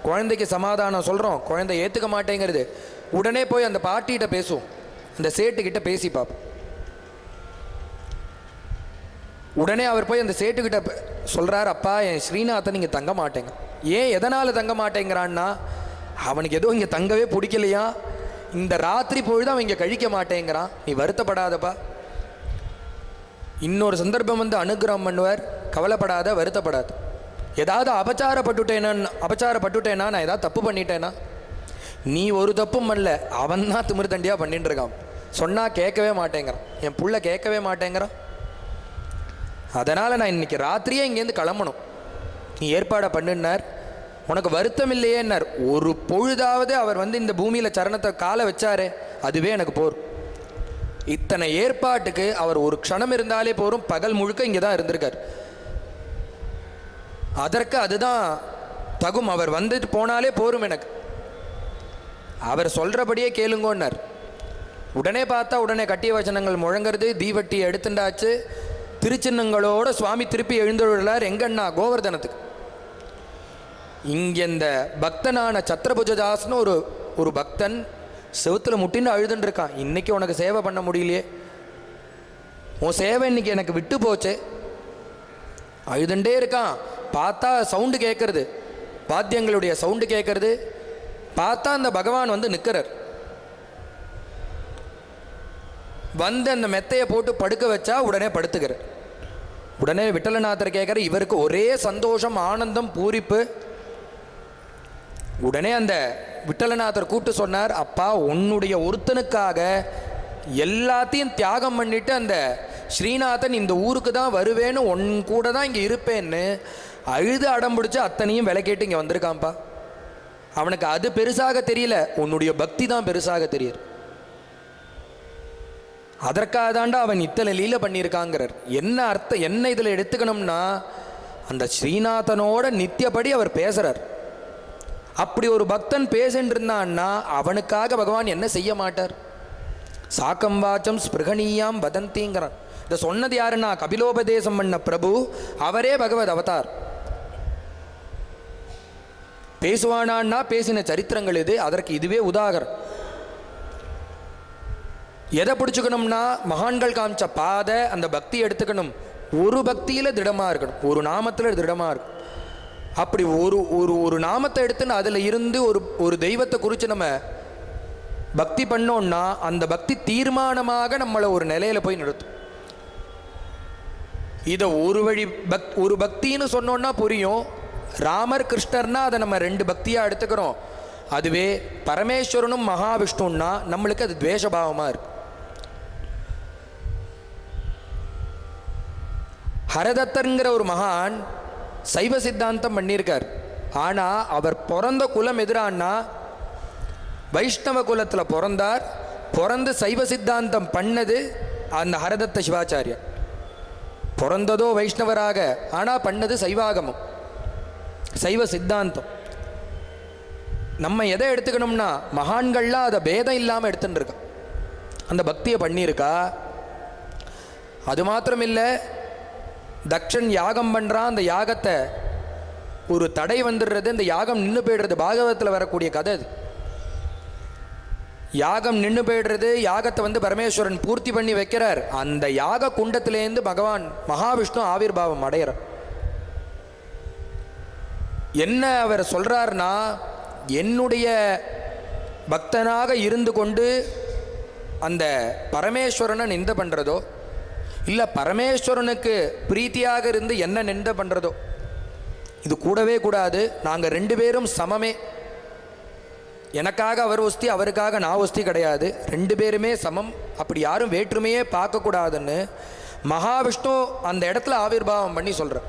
குழந்தைக்கு சமாதானம் சொல்கிறோம், குழந்தை ஏற்றுக்க மாட்டேங்கிறது. உடனே போய் அந்த பாட்டிகிட்ட பேசுவோம், அந்த சேட்டுக்கிட்ட பேசி பார்ப்போம். உடனே அவர் போய் அந்த சேட்டுக்கிட்ட சொல்கிறார், அப்பா என் ஸ்ரீநாதன் இங்கே தங்க மாட்டேங்க. ஏன் எதனால் தங்க மாட்டேங்கிறான்னா, அவனுக்கு ஏதோ இங்கே தங்கவே பிடிக்கலையா, இந்த ராத்திரி பொழுது அவன் இங்கே கழிக்க மாட்டேங்கிறான். நீ வருத்தப்படாதப்பா, இன்னொரு சந்தர்ப்பம் வந்து அனுகிரகம் பண்ணுவார், கவலைப்படாத, வருத்தப்படாது. ஏதாவது அபச்சாரப்பட்டுட்டேனா, நான் ஏதாவது தப்பு பண்ணிட்டேனா? நீ ஒரு தப்பும் பண்ணல, அவன் தான் திமிரு தண்டியாக பண்ணிட்டு இருக்கான். சொன்னால் கேட்கவே மாட்டேங்கிறான், என் புள்ள கேட்கவே மாட்டேங்கிறான். அதனால் நான் இன்னைக்கு ராத்திரியே இங்கேருந்து கிளம்பணும், நீ ஏற்பாடை பண்ணுனார். உனக்கு வருத்தம் இல்லையேன்னார். ஒரு பொழுதாவது அவர் வந்து இந்த பூமியில் சரணத்தை காலை வச்சாரே, அதுவே எனக்கு போரும். இத்தனை ஏற்பாட்டுக்கு அவர் ஒரு க்ஷணம் இருந்தாலே போரும். பகல் முழுக்க இங்கே தான் இருந்திருக்கார். அதற்கு அதுதான் தகும். அவர் வந்துட்டு போனாலே போரும் எனக்கு. அவர் சொல்கிறபடியே கேளுங்கன்னார். உடனே பார்த்தா உடனே கட்டிய வச்சனங்கள் முழங்கிறது, தீவட்டி எடுத்துட்டாச்சு. திருச்சின்னங்களோட சுவாமி திருப்பி எழுந்துள்ளார். எங்கன்னா கோவர்தனத்துக்கு. இங்கே இந்த பக்தனான சத்ரபுஜதாஸ்னு ஒரு பக்தன் செவுத்தில் முட்டின்னு அழுதுன்னு இருக்கான். இன்னைக்கு உனக்கு சேவை பண்ண முடியலையே, உன் சேவை இன்னைக்கு எனக்கு விட்டு போச்சே. அழுதுண்டே இருக்கான். பார்த்தா சவுண்டு கேட்கறது, வாத்தியங்களுடைய சவுண்டு கேட்கறது. பார்த்தா அந்த பகவான் வந்து நிற்கிறார். வந்து அந்த மெத்தையை போட்டு படுக்க வச்சா உடனே படுத்துக்கிறார். உடனே விட்டலநாதர் கேட்குற, இவருக்கு ஒரே சந்தோஷம், ஆனந்தம், பூரிப்பு. உடனே அந்த விட்டலநாதர் கூப்பிட்டு சொன்னார், அப்பா உன்னுடைய ஒருத்தனுக்காக எல்லாத்தையும் தியாகம் பண்ணிட்டு அந்த ஸ்ரீநாதன் இந்த ஊருக்கு தான் வருவேன்னு, உன் கூட தான் இங்கே இருப்பேன்னு அழுது அடம் பிடிச்சி அத்தனையும் விலை கேட்டு இங்கே வந்திருக்கான்ப்பா. அவனுக்கு அது பெருசாக தெரியல, உன்னுடைய பக்தி தான் பெருசாக தெரியுது. அதற்காக தாண்டா அவன் இத்தனை லீலை பண்ணியிருக்காங்கிறார். என்ன அர்த்தம், என்ன இதில் எடுத்துக்கணும்னா, அந்த ஸ்ரீநாதனோட நித்தியப்படி அவர் பேசுகிறார். அப்படி ஒரு பக்தன் பேசின்னு இருந்தான்னா அவனுக்காக பகவான் என்ன செய்ய மாட்டார்? சாக்கம் வாச்சம் ஸ்பிருகணீயாம் வதந்திங்கிறான். இதை சொன்னது யாருன்னா கபிலோபதேசம் பண்ண பிரபு, அவரே பகவத் அவதார். பேசுவானான்னா பேசின சரித்திரங்கள் இது. அதற்கு இதுவே உதாகரம். எதை பிடிச்சுக்கணும்னா, மகான்கள் காமிச்ச பாதை, அந்த பக்தி எடுத்துக்கணும். ஒரு பக்தியில் திடமாக இருக்கணும், ஒரு நாமத்தில் திடமாக இருக்கும். அப்படி ஒரு ஒரு நாமத்தை எடுத்துன்னு அதில் இருந்து ஒரு தெய்வத்தை குறித்து நம்ம பக்தி பண்ணோன்னா அந்த பக்தி தீர்மானமாக நம்மளை ஒரு நிலையில போய் நிறுத்தும். இதை ஒரு பக்தின்னு சொன்னோன்னா புரியும். ராமர் கிருஷ்ணர்னா அதை நம்ம ரெண்டு பக்தியாக எடுத்துக்கிறோம். அதுவே பரமேஸ்வரனும் மகாவிஷ்ணுன்னா நம்மளுக்கு அது துவேஷபாவமாக இருக்கு. ஹரதத்தர்ங்கிற ஒரு மகான் சைவ சித்தாந்தம் பண்ணியிருக்கார். ஆனால் அவர் பிறந்த குலம் எதிரானா வைஷ்ணவ குலத்தில் பிறந்தார். பிறந்து சைவ சித்தாந்தம் பண்ணது அந்த ஹரதத்த சிவாச்சாரியர். பிறந்ததோ வைஷ்ணவராக, ஆனால் பண்ணது சைவாகமம், சைவ சித்தாந்தம். நம்ம எதை எடுத்துக்கணும்னா மகான்கள்லாம் அதை பேதம் இல்லாமல் எடுத்துட்டு இருக்கா, அந்த பக்தியை பண்ணியிருக்கா. அது மாத்திரம் இல்லை, தக்ஷன் யாகம் பண்ணுறான், அந்த யாகத்தை ஒரு தடை வந்துடுறது, இந்த யாகம் நின்று போய்டுறது. பாகவதத்தில் வரக்கூடிய கதை அது. யாகம் நின்று போய்டுறது, யாகத்தை பரமேஸ்வரன் பூர்த்தி பண்ணி வைக்கிறார். அந்த யாக குண்டத்திலேருந்து பகவான் மகாவிஷ்ணு ஆவிர்பாவம் அடைகிறார். என்ன அவர் சொல்றார்னா, என்னுடைய பக்தனாக இருந்து கொண்டு அந்த பரமேஸ்வரனை நிந்த பண்ணுறதோ, இல்லை பரமேஸ்வரனுக்கு பிரீத்தியாக இருந்து என்ன நிந்த பண்ணுறதோ, இது கூடவே கூடாது. நாங்கள் ரெண்டு பேரும் சமமே. எனக்காக அவர் ஒஸ்தி, அவருக்காக நான் ஒஸ்தி கிடையாது. ரெண்டு பேருமே சமம். அப்படி யாரும் வேற்றுமையே பார்க்கக்கூடாதுன்னு மகாவிஷ்ணு அந்த இடத்துல ஆவிர்பாவம் பண்ணி சொல்கிறார்.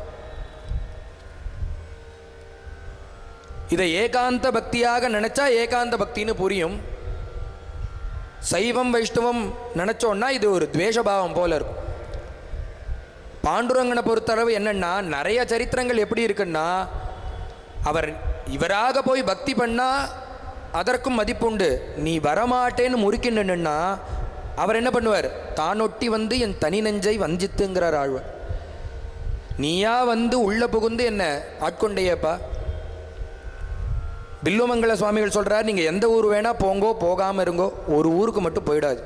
இதை ஏகாந்த பக்தியாக நினச்சா ஏகாந்த பக்தின்னு புரியும். சைவம் வைஷ்ணவம் நினச்சோன்னா இது ஒரு துவேஷபாவம் போல இருக்கும். பாண்டுரங்கனை பொறுத்தளவு என்னென்னா, நிறைய சரித்திரங்கள் எப்படி இருக்குன்னா, அவர் இவராக போய் பக்தி பண்ணால் அதற்கும் மதிப்புண்டு. நீ வரமாட்டேன்னு முறுக்கின்னுன்னா அவர் என்ன பண்ணுவார், தானொட்டி என் தனி நெஞ்சை வஞ்சித்துங்கிறார் ஆழ்வார். நீயா உள்ள புகுந்து என்ன ஆட்கொண்டையப்பா. பில்வமங்கல சுவாமிகள் சொல்கிறார், நீங்கள் எந்த ஊர் வேணால் போங்கோ, போகாமல் இருங்கோ, ஒரு ஊருக்கு மட்டும் போயிடாது.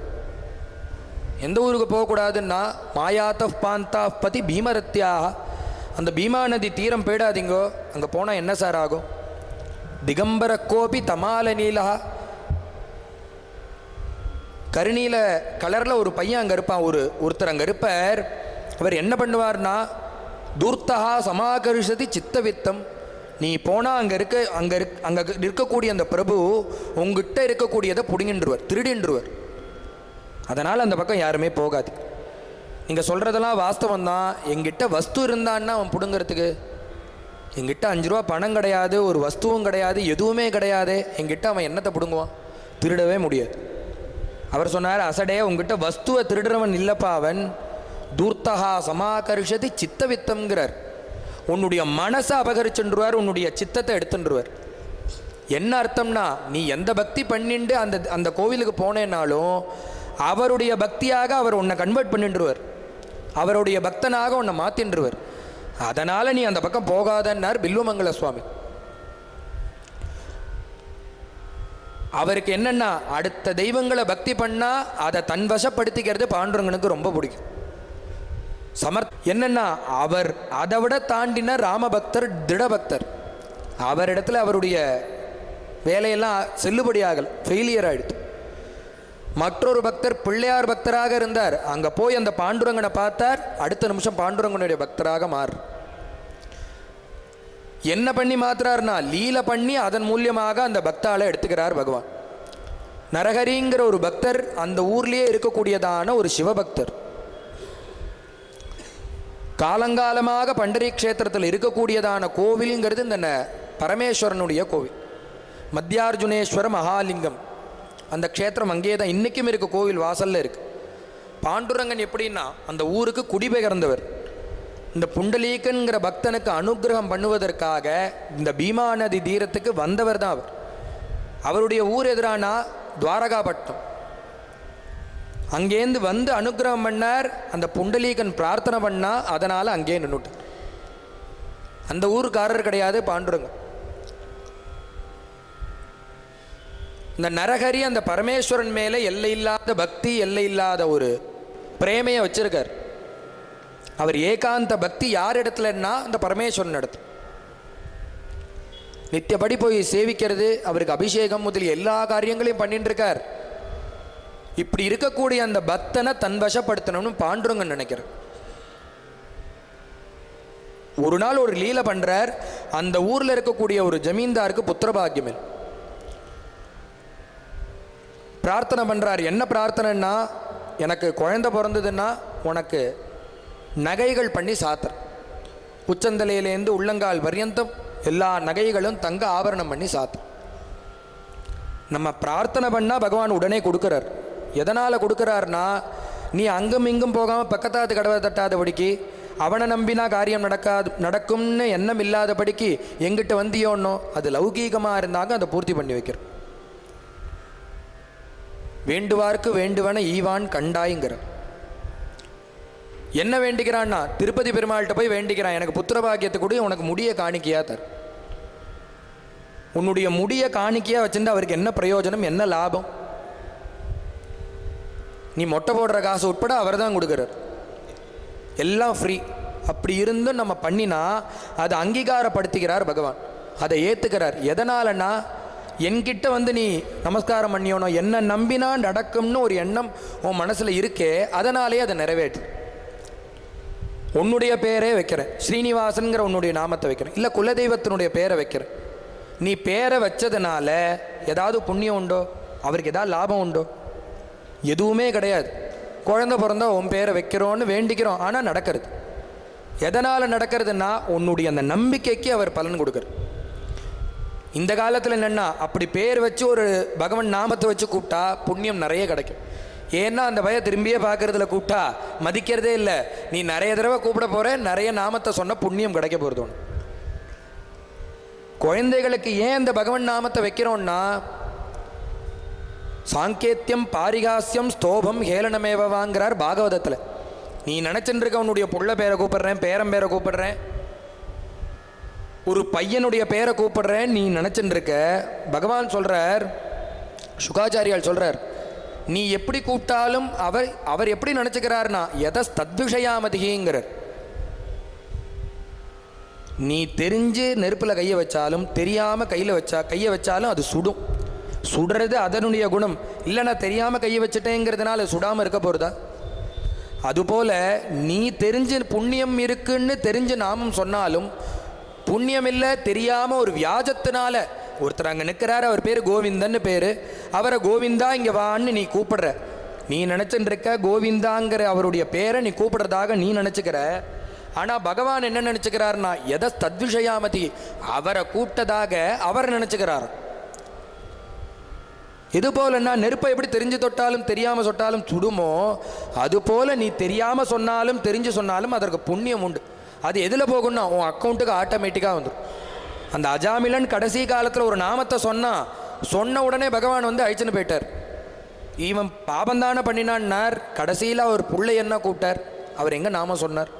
எந்த ஊருக்கு போகக்கூடாதுன்னா, மாயாத்த பாந்தா பதி பீமரத்தியாக, அந்த பீமா நதி தீரம் போயிடாதீங்கோ. அங்கே போனால் என்ன சார் ஆகும்? திகம்பர கோபி தமால நீலா, கருநீல கலரில் ஒரு பையன் அங்கே இருப்பான், ஒருத்தர் அங்கே இருப்பார். அவர் என்ன பண்ணுவார்னா, தூர்த்தகா சமாகரிஷதி சித்தவித்தம். நீ போனால் அங்கே இருக்கக்கூடிய அந்த பிரபு உங்ககிட்ட இருக்கக்கூடியதை பிடுங்கின்றுவர், திருடின்றுவர். அதனால் அந்த பக்கம் யாருமே போகாது. நீங்கள் சொல்கிறதெல்லாம் வாஸ்தவம் தான். எங்கிட்ட வஸ்து இருந்தான்னா அவன் பிடுங்கிறதுக்கு, எங்கிட்ட 5 ரூபா பணம் கிடையாது, ஒரு வஸ்துவும் கிடையாது, எதுவுமே கிடையாது, எங்கிட்ட அவன் என்னத்தை பிடுங்குவான்? திருடவே முடியாது. அவர் சொன்னார், அசடே உங்ககிட்ட வஸ்துவை திருடுறவன் இல்லைப்பா அவன். தூர்த்தகா சமாகரிஷதி சித்தவித்தம்ங்கிறார். உன்னுடைய மனசை அபகரிச்சுருவார், உன்னுடைய சித்தத்தை எடுத்துருவார். என்ன அர்த்தம்னா, நீ எந்த பக்தி பண்ணிண்டு அந்த கோவிலுக்கு போனேன்னாலும் அவருடைய பக்தியாக அவர் உன்னை கன்வெர்ட் பண்ணிடுவார், அவருடைய பக்தனாக உன்னை மாற்றின்றுவர். அதனால் நீ அந்த பக்கம் போகாதன்னார் பில்வமங்கல சுவாமி. அவருக்கு என்னென்னா, அடுத்த தெய்வங்களை பக்தி பண்ணால் அதை தன் வசப்படுத்திக்கிறது பாண்டுரங்கனுக்கு ரொம்ப பிடிக்கும். என்னன்னா, அவர் அதை விட தாண்டின ராமபக்தர், திடபக்தர். அவரிடத்துல அவருடைய வேலையெல்லாம் செல்லுபடியாகல, ஃபெயிலியர் ஆகிடுது. மற்றொரு பக்தர் பிள்ளையார் பக்தராக இருந்தார். அங்கே போய் அந்த பாண்டுரங்கனை பார்த்தார், அடுத்த நிமிஷம் பாண்டுரங்கனுடைய பக்தராக மாறு. என்ன பண்ணி மாத்துறாருனா, லீலை பண்ணி அதன் மூலியமாக அந்த பக்தாளை எடுத்துக்கிறார் பகவான். நரஹரிங்கிற ஒரு பக்தர் அந்த ஊர்லேயே இருக்கக்கூடியதான ஒரு சிவபக்தர். காலங்காலமாக பண்டரி க்ஷேத்திரத்தில் இருக்கக்கூடியதான கோவிலுங்கிறது இந்த பரமேஸ்வரனுடைய கோவில், மத்தியார்ஜுனேஸ்வர மகாலிங்கம். அந்த க்ஷேத்திரம் அங்கேயே தான் இன்றைக்கும் இருக்குது, கோவில் வாசலில் இருக்குது. பாண்டுரங்கன் எப்படின்னா, அந்த ஊருக்கு குடிபெயர்ந்தவர். இந்த புண்டலீகன்கிற பக்தனுக்கு அனுகிரகம் பண்ணுவதற்காக இந்த பீமா நதி தீரத்துக்கு வந்தவர் தான் அவர். அவருடைய ஊர் எதிரானா துவாரகாப்பட்டினம். அங்கேருந்து அனுகிரகம் பண்ணார். அந்த புண்டலீகன் பிரார்த்தனை பண்ணா, அதனால் அங்கே நின்றுட்டார். அந்த ஊருக்காரர் கிடையாது பாண்டுரங்கன். இந்த நரஹரி அந்த பரமேஸ்வரன் மேலே எல்லை இல்லாத பக்தி, எல்லை இல்லாத ஒரு பிரேமையை வச்சிருக்கார். அவர் ஏகாந்த பக்தி யார் இடத்துலன்னா அந்த பரமேஸ்வரன் இடத்துல. நித்தியப்படி போய் சேவிக்கிறது, அவருக்கு அபிஷேகம் முதலிய எல்லா காரியங்களையும் பண்ணிட்டு இருக்கார். இப்படி இருக்கக்கூடிய அந்த பக்தனை தன் வசப்படுத்தணும்னு பாண்டுரங்கன் நினைக்கிறார். ஒரு நாள் ஒரு லீலை பண்றார். அந்த ஊர்ல இருக்கக்கூடிய ஒரு ஜமீன்தாருக்கு புத்திரபாகியம் இல்லை. பிரார்த்தனை பண்றார். என்ன பிரார்த்தனைன்னா, எனக்கு குழந்தை பிறந்ததுன்னா உனக்கு நகைகள் பண்ணி சாத்துற, உச்சந்தலையிலேருந்து உள்ளங்கால் பர்யந்தம் எல்லா நகைகளும் தங்க ஆபரணம் பண்ணி சாத்துற. நம்ம பிரார்த்தனை பண்ணால் பகவான் உடனே கொடுக்குறார். எதனால் கொடுக்குறாருனா, நீ அங்கும் இங்கும் போகாமல் பக்கத்தாத்து கடவை தட்டாதபடிக்கு, அவனை நம்பினா காரியம் நடக்கும்னு எண்ணம் இல்லாதபடிக்கு எங்கிட்ட வந்தியோன்னோ, அது லௌகீகமாக இருந்தாங்க அதை பூர்த்தி பண்ணி வைக்கிற. வேண்டுவார்க்கு வேண்டுவன ஈவான் கண்டாய்ங்கிற. என்ன வேண்டிக்கிறான்னா, திருப்பதி பெருமாள்கிட்ட போய் வேண்டிக்கிறான், எனக்கு புத்திரபாகியத்தை கூட உனக்கு முடிய காணிக்கையா தர். உன்னுடைய முடிய காணிக்கையா வச்சுட்டு அவருக்கு என்ன பிரயோஜனம், என்ன லாபம்? நீ மொட்டை போடுற காசு உட்பட அவர் தான் கொடுக்குறார், எல்லாம் ஃப்ரீ. அப்படி இருந்தும் நம்ம பண்ணினா அதை அங்கீகாரப்படுத்திக்கிறார் பகவான், அதை ஏற்றுக்கிறார். எதனாலன்னா, என்கிட்ட வந்து நீ நமஸ்காரம் பண்ணியோனோ, என்ன நம்பினா நடக்கும்னு ஒரு எண்ணம் உன் மனசில் இருக்கே, அதனாலே அதை நிறைவேற்று. உன்னுடைய பேரே வைக்கிறேன், ஸ்ரீனிவாசன்கிற உன்னுடைய நாமத்தை வைக்கிறேன், இல்லை குலதெய்வத்தினுடைய பேரை வைக்கிறேன். நீ பேரை வச்சதுனால ஏதாவது புண்ணியம் உண்டோ, அவருக்கு ஏதாவது லாபம் உண்டோ? எதுவுமே கிடையாது. குழந்தை பிறந்தா உன் பேரை வைக்கிறோன்னு வேண்டிக்கிறோம், ஆனால் நடக்கிறது. எதனால் நடக்கிறதுனா, உன்னுடைய அந்த நம்பிக்கைக்கு அவர் பலன் கொடுக்குறார். இந்த காலத்தில் என்னென்னா, அப்படி பேர் வச்சு ஒரு பகவான் நாமத்தை வச்சு கூப்பிட்டா புண்ணியம் நிறைய கிடைக்கும். ஏன்னா அந்த பையன் திரும்பியே பார்க்கறதுல கூப்பிட்டா மதிக்கிறதே இல்லை. நீ நிறைய தடவை கூப்பிட போகிற, நிறைய நாமத்தை சொன்ன புண்ணியம் கிடைக்க போகிறது ஒன்று. குழந்தைகளுக்கு ஏன் இந்த பகவான் நாமத்தை வைக்கிறோன்னா, சாங்கேத்தியம் பாரிகாசியம் ஸ்தோபம் ஹேளனமேவாங்கிறார் பாகவதத்தில். நீ நினச்சிட்டு இருக்க உன்னுடைய புள்ள பேரை கூப்பிடுறேன், பேரன் பேரை கூப்பிடுறேன், ஒரு பையனுடைய பேரை கூப்பிடுறேன் நீ நினச்சிட்டு இருக்க. பகவான் சொல்கிறார், சுகாச்சாரியால் சொல்கிறார், நீ எப்படி கூப்பிட்டாலும் அவர் எப்படி நினச்சிக்கிறார்னா, எதை தத்விஷயாமதிங்கிறார். நீ தெரிஞ்சு நெருப்பில் கையை வச்சாலும், தெரியாமல் கையை வச்சாலும் அது சுடும். சுடுறது அதனுடைய குணம். இல்லை நான் தெரியாமல் கையை வச்சுட்டேங்கிறதுனால சுடாமல் இருக்க போகிறதா? அதுபோல் நீ தெரிஞ்சு புண்ணியம் இருக்குன்னு தெரிஞ்சு நாமம் சொன்னாலும் புண்ணியம் இல்லை, தெரியாமல் ஒரு வியாஜத்தினால ஒருத்தர் அங்கே நிற்கிறார், அவர் பேர் கோவிந்தன்னு பேர், அவரை கோவிந்தா இங்கே வான்னு நீ கூப்பிடுற. நீ நினச்சிட்டு இருக்க கோவிந்தாங்கிற அவருடைய பேரை நீ கூப்பிடுறதாக நீ நினச்சிக்கிற. ஆனால் பகவான் என்ன நினச்சிக்கிறார்னா, எதை தத்விஷயாமதி, அவரை கூப்பிட்டதாக அவர் நினச்சிக்கிறார். இதுபோலன்னா நெருப்பை எப்படி தெரிஞ்சு தொட்டாலும் தெரியாமல் சொட்டாலும் சுடுமோ, அதுபோல் நீ தெரியாமல் சொன்னாலும் தெரிஞ்சு சொன்னாலும் அதற்கு புண்ணியம் உண்டு. அது எதில் போகும்னா உன் அக்கௌண்ட்டுக்கு ஆட்டோமேட்டிக்காக வந்துடும். அந்த அஜாமிலன் கடைசி காலத்தில் ஒரு நாமத்தை சொன்ன உடனே பகவான் வந்து அழிச்சுன்னு போயிட்டார். இவன் பாபந்தானே பண்ணினான்னார். கடைசியில் அவர் புள்ளை என்ன கூப்பிட்டார், அவர் எங்கே நாமம் சொன்னார்?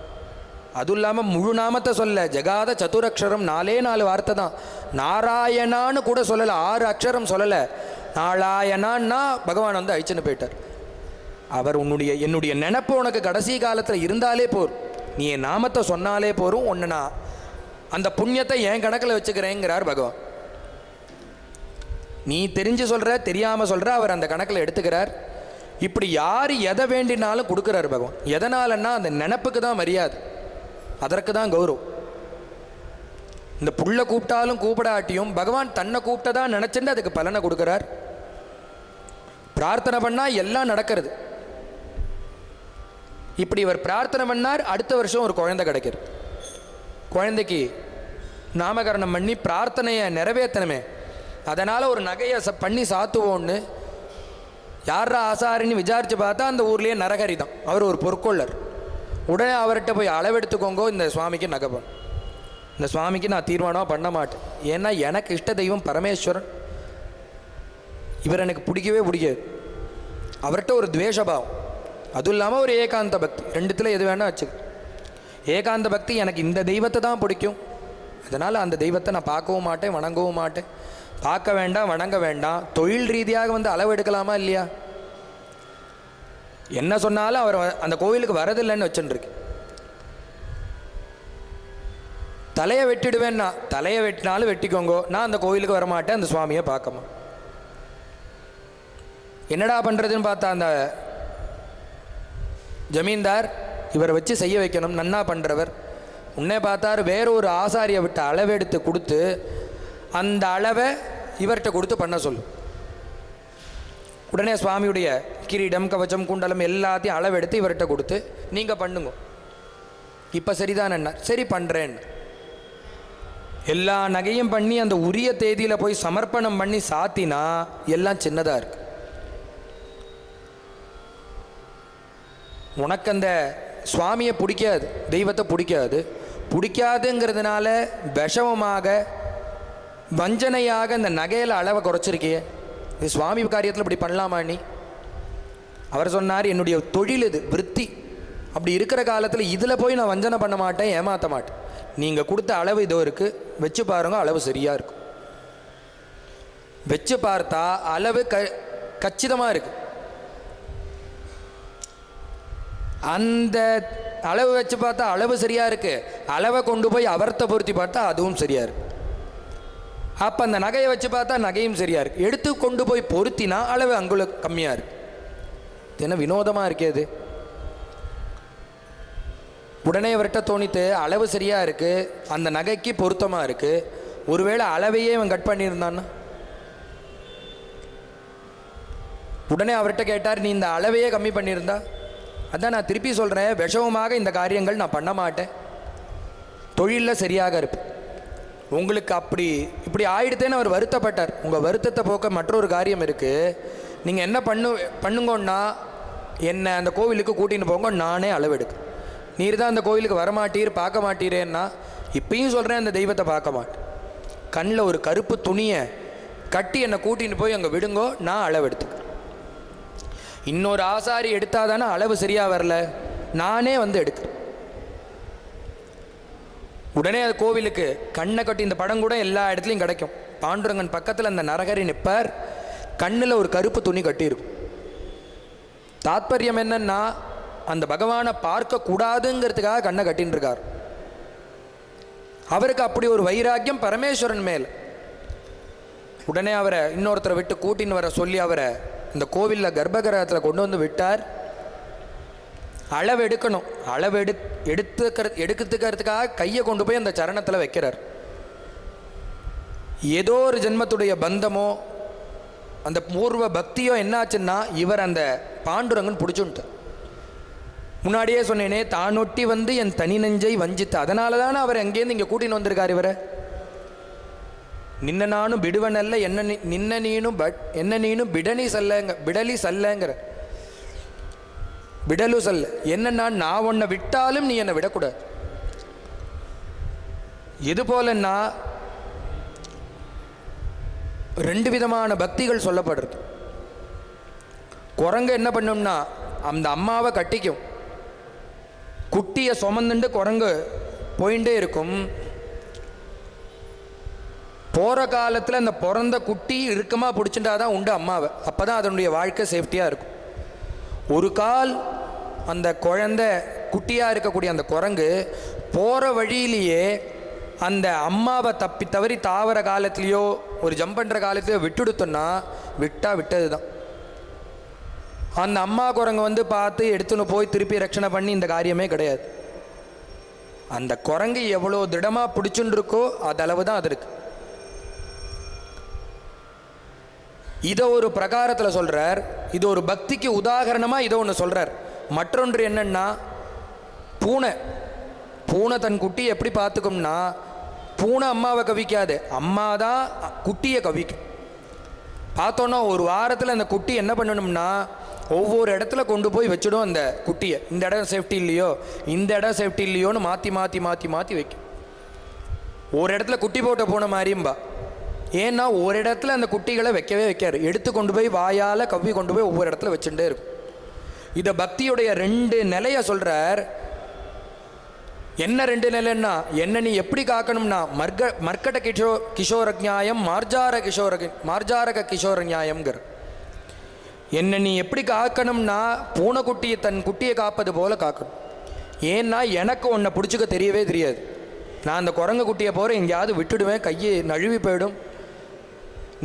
அதுவும் இல்லாமல் முழு நாமத்தை சொல்ல, ஜெகாத சதுரக்ஷரம் 4 வார்த்தை தான். நாராயணான்னு கூட சொல்லலை, 6 அக்ஷரம் சொல்லலை. நாராயணான்னா பகவான் வந்து அழிச்சுன்னு போயிட்டார். அவர் என்னுடைய நினப்பு உனக்கு கடைசி காலத்தில் இருந்தாலே போர், நீ என் நாமத்தை சொன்னாலே போரும், ஒன்று நான் அந்த புண்ணியத்தை என் கணக்கில் வச்சுக்கிறேங்கிறார் பகவான். நீ தெரிஞ்சு சொல்கிற தெரியாமல் சொல்கிற, அவர் அந்த கணக்கில் எடுத்துக்கிறார். இப்படி யார் எதை வேண்டினாலும் கொடுக்குறாரு பகவான். எதனாலன்னா அந்த நினப்புக்கு தான் மரியாதை, அதற்கு தான் கௌரவம். இந்த புள்ள கூப்பிட்டாலும் கூப்பிடாட்டியும் பகவான் தன்னை கூப்பிட்டதா நினச்சிட்டு அதுக்கு பலனை கொடுக்குறார். பிரார்த்தனை பண்ணால் எல்லாம் நடக்கிறது. இப்படி இவர் பிரார்த்தனை பண்ணார். அடுத்த வருஷம் ஒரு குழந்தை கிடைக்கிறது. குழந்தைக்கு நாமகரணம் பண்ணி பிரார்த்தனையை நிறைவேற்றணுமே, அதனால் ஒரு நகையை பண்ணி சாத்துவோன்னு யாரா ஆசாரின்னு விசாரித்து பார்த்தா அந்த ஊர்லேயே நரகரி தான், அவர் ஒரு பொற்கொள்ளர். உடனே அவர்கிட்ட போய் அளவெடுத்துக்கோங்கோ, இந்த சுவாமிக்கு நகை பண்ணு, இந்த சுவாமிக்கு நான் தீர்மானம் பண்ண மாட்டேன், ஏன்னா எனக்கு இஷ்ட தெய்வம் பரமேஸ்வரன், இவர் எனக்கு பிடிக்கவே பிடிக்காது. அவர்கிட்ட ஒரு துவேஷபாவம், அதுவும் இல்லாமல் ஒரு ஏகாந்த பக்தி, ரெண்டுத்தில் எது வேணால் வச்சுக்க. ஏகாந்த பக்தி, எனக்கு இந்த தெய்வத்தை தான் பிடிக்கும், அதனால் அந்த தெய்வத்தை நான் பார்க்கவும் மாட்டேன், வணங்கவும் மாட்டேன். பார்க்க வேண்டாம், வணங்க வேண்டாம், தொழில் ரீதியாக வந்து அளவு எடுக்கலாமா இல்லையா? என்ன சொன்னாலும் அவர் அந்த கோவிலுக்கு வரதில்லைன்னு வச்சுருக்கு. தலையை வெட்டிடுவேன்னா, தலையை வெட்டினாலும் வெட்டிக்கோங்கோ, நான் அந்த கோவிலுக்கு வரமாட்டேன், அந்த சுவாமியை பார்க்கமா. என்னடா பண்ணுறதுன்னு பார்த்தா அந்த ஜமீன்தார் இவரை வச்சு செய்ய வைக்கணும், நன்னா பண்ணுறவர். உன்னே பார்த்தார், வேற ஒரு ஆசாரியை விட்டு அளவெடுத்து கொடுத்து அந்த அளவை இவர்கிட்ட கொடுத்து பண்ண சொல்லு. உடனே சுவாமியுடைய கிரீடம், கவச்சம், குண்டலம் எல்லாத்தையும் அளவெடுத்து இவர்கிட்ட கொடுத்து நீங்கள் பண்ணுங்க, இப்போ சரிதான் என்ன, சரி பண்ணுறேன். எல்லா நகையும் பண்ணி அந்த உரிய தேதியில் போய் சமர்ப்பணம் பண்ணி சாத்தினா எல்லாம் சின்னதாக இருக்கு. உனக்கு அந்த சுவாமியை பிடிக்காது, தெய்வத்தை பிடிக்காதுங்கிறதுனால விஷமமாக வஞ்சனையாக இந்த நகையில் அளவை குறைச்சிருக்கியே, இது சுவாமி காரியத்தில் இப்படி பண்ணலாமா நீ? அவர் சொன்னார், என்னுடைய தொழில் இது, விருத்தி. அப்படி இருக்கிற காலத்தில் இதில் போய் நான் வஞ்சனை பண்ண மாட்டேன், ஏமாற்ற மாட்டேன். நீங்கள் கொடுத்த அளவு இதோ இருக்குது, வச்சு பாருங்க, அளவு சரியாக இருக்கும். வச்சு பார்த்தா அளவு கச்சிதமாக இருக்கு. அந்த அளவு வச்சு பார்த்தா அளவு சரியாக இருக்குது, அளவை கொண்டு போய் அவர்த்தை பொருத்தி பார்த்தா அதுவும் சரியாக இருக்குது. அப்போ அந்த நகையை வச்சு பார்த்தா நகையும் சரியாக இருக்குது, எடுத்து கொண்டு போய் பொருத்தினா அளவு அங்குல கம்மியாக இருக்குது. இது என்ன வினோதமாக இருக்கேது? உடனே அவர்கிட்ட தோணித்து, அளவு சரியாக இருக்குது, அந்த நகைக்கு பொருத்தமாக இருக்குது, ஒருவேளை அளவையே இவன் கட் பண்ணியிருந்தான்னா? உடனே அவர்கிட்ட கேட்டார், நீ இந்த அளவையே கம்மி பண்ணியிருந்தா? அதான் நான் திருப்பி சொல்கிறேன், விஷமமாக இந்த காரியங்கள் நான் பண்ண மாட்டேன், தொழிலில் சரியாக இருப்பேன். உங்களுக்கு அப்படி இப்படி ஆயிடுத்தேன்னு அவர் வருத்தப்பட்டார். உங்கள் வருத்தத்தை போக்க மற்றொரு காரியம் இருக்குது. நீங்கள் என்ன பண்ணுங்கன்னா, என்னை அந்த கோவிலுக்கு கூட்டின்னு போங்க, நானே அளவெடுக்கு. நீர் தான் அந்த கோவிலுக்கு வரமாட்டீர், பார்க்க மாட்டீரேன்னா, இப்பயும் சொல்கிறேன், அந்த தெய்வத்தை பார்க்க மாட்டேன். கண்ணில் ஒரு கருப்பு துணியை கட்டி என்னை கூட்டின்னு போய் அங்கே விடுங்கோ, நான் அளவெடுத்துக்கிறேன். இன்னொரு ஆசாரி எடுத்தால் தானே அளவு சரியாக வரல, நானே வந்து எடுக்கிறேன். உடனே அது கோவிலுக்கு கண்ணை கட்டி, இந்த படம் கூட எல்லா இடத்துலையும் கிடைக்கும். பாண்டுரங்கன் பக்கத்தில் அந்த நரகரி நிற்பார், கண்ணில் ஒரு கருப்பு துணி கட்டியிருக்கும். தாத்பரியம் என்னன்னா, அந்த பகவானை பார்க்கக்கூடாதுங்கிறதுக்காக கண்ணை கட்டின்னு இருக்கார். அவருக்கு அப்படி ஒரு வைராக்கியம் பரமேஸ்வரன் மேல். உடனே அவரை இன்னொருத்தரை விட்டு கூட்டின்னு வர சொல்லி அவரை இந்த கோவிலில் கர்ப்பகிரகத்தில் கொண்டு வந்து விட்டார். அளவு எடுக்கணும், அளவு எடுத்துக்கிறதுக்காக கையை கொண்டு போய் அந்த சரணத்தில் வைக்கிறார். ஏதோ ஒரு ஜென்மத்துடைய பந்தமோ அந்த பூர்வ பக்தியோ என்னாச்சுன்னா, இவர் அந்த பாண்டுரங்கன் பிடிச்சுன்ட்டு. முன்னாடியே சொன்னேனே, தானொட்டி வந்து என் தனி நெஞ்சை வஞ்சித்து, அதனால தானே அவர் எங்கேருந்து இங்கே கூட்டின்னு வந்திருக்கார். இவரை நின்ன நானும் பிடுவனல்ல, நின்ன நீனும் என்ன நீனும் பிடலி சல்லங்கிற, விடலு சல்ல, என்னன்னா நான் உன்னை விட்டாலும் நீ என்னை விடக்கூடாது. இது போலன்னா ரெண்டு விதமான பக்திகள் சொல்லப்படுறது. குரங்கு என்ன பண்ணும்னா, அந்த அம்மாவை கட்டிக்கும், குட்டியை சுமந்துண்டு குரங்கு போயிட்டே இருக்கும். போகிற காலத்தில் அந்த பிறந்த குட்டி இறுக்கமாக பிடிச்சிட்டாதான் உண்டு அம்மாவை, அப்போ தான் அதனுடைய வாழ்க்கை சேஃப்டியாக இருக்கும். ஒரு கால் அந்த குழந்தை குட்டியாக இருக்கக்கூடிய அந்த குரங்கு போகிற வழியிலேயே அந்த அம்மாவை தப்பி தவறி தாவர காலத்துலேயோ ஒரு ஜம்ப் பண்ணுற காலத்துலையோ விட்டுடுத்தோன்னா விட்டது தான். அந்த அம்மா குரங்கு வந்து பார்த்து எடுத்துன்னு போய் திருப்பி ரட்சணை பண்ணி இந்த காரியமே கிடையாது. அந்த குரங்கு எவ்வளோ திடமாக பிடிச்சுன்னு இருக்கோ அதளவு தான் அது இருக்கு. இதை ஒரு பிரகாரத்தில் சொல்கிறார். இது ஒரு பக்திக்கு உதாரணமாக இதை ஒன்று சொல்கிறார். மற்றொன்று என்னன்னா, பூனை தன் குட்டியை எப்படி பார்த்துக்கும்னா, பூனை அம்மாவை கவிக்காது, அம்மா தான் குட்டியை கவிக்கும். பார்த்தோன்னா ஒரு வாரத்தில் அந்த குட்டி என்ன பண்ணணும்னா, ஒவ்வொரு இடத்துல கொண்டு போய் வச்சிடும் அந்த குட்டியை. இந்த இடம் சேஃப்டி இல்லையோ, இந்த இடம் சேஃப்டி இல்லையோன்னு மாற்றி மாற்றி மாற்றி மாற்றி வைக்கும். ஒரு இடத்துல குட்டி போட்ட பூனை மாதிரியும்பா. ஏன்னா ஒரு இடத்துல அந்த குட்டிகளை வைக்கவே வைக்காரு, எடுத்து கொண்டு போய் வாயால் கவ்வி கொண்டு போய் ஒவ்வொரு இடத்துல வச்சுட்டே இருக்கும். இதை பக்தியுடைய ரெண்டு நிலையை சொல்கிறார். என்ன ரெண்டு நிலைன்னா, என்ன நீ எப்படி காக்கணும்னா, மர்க்கட கிஷோர நியாயம், மார்ஜாரக கிஷோர நியாயம்ங்கிற. என்ன நீ எப்படி காக்கணும்னா, பூனைக்குட்டியை தன் குட்டியை காப்பது போல காக்கணும். ஏன்னா எனக்கு உன்னை பிடிச்சிக்க தெரியவே தெரியாது. நான் அந்த குரங்கு குட்டியை போகிற எங்கேயாவது விட்டுடுவேன், கையை நழுவி போயிடும்.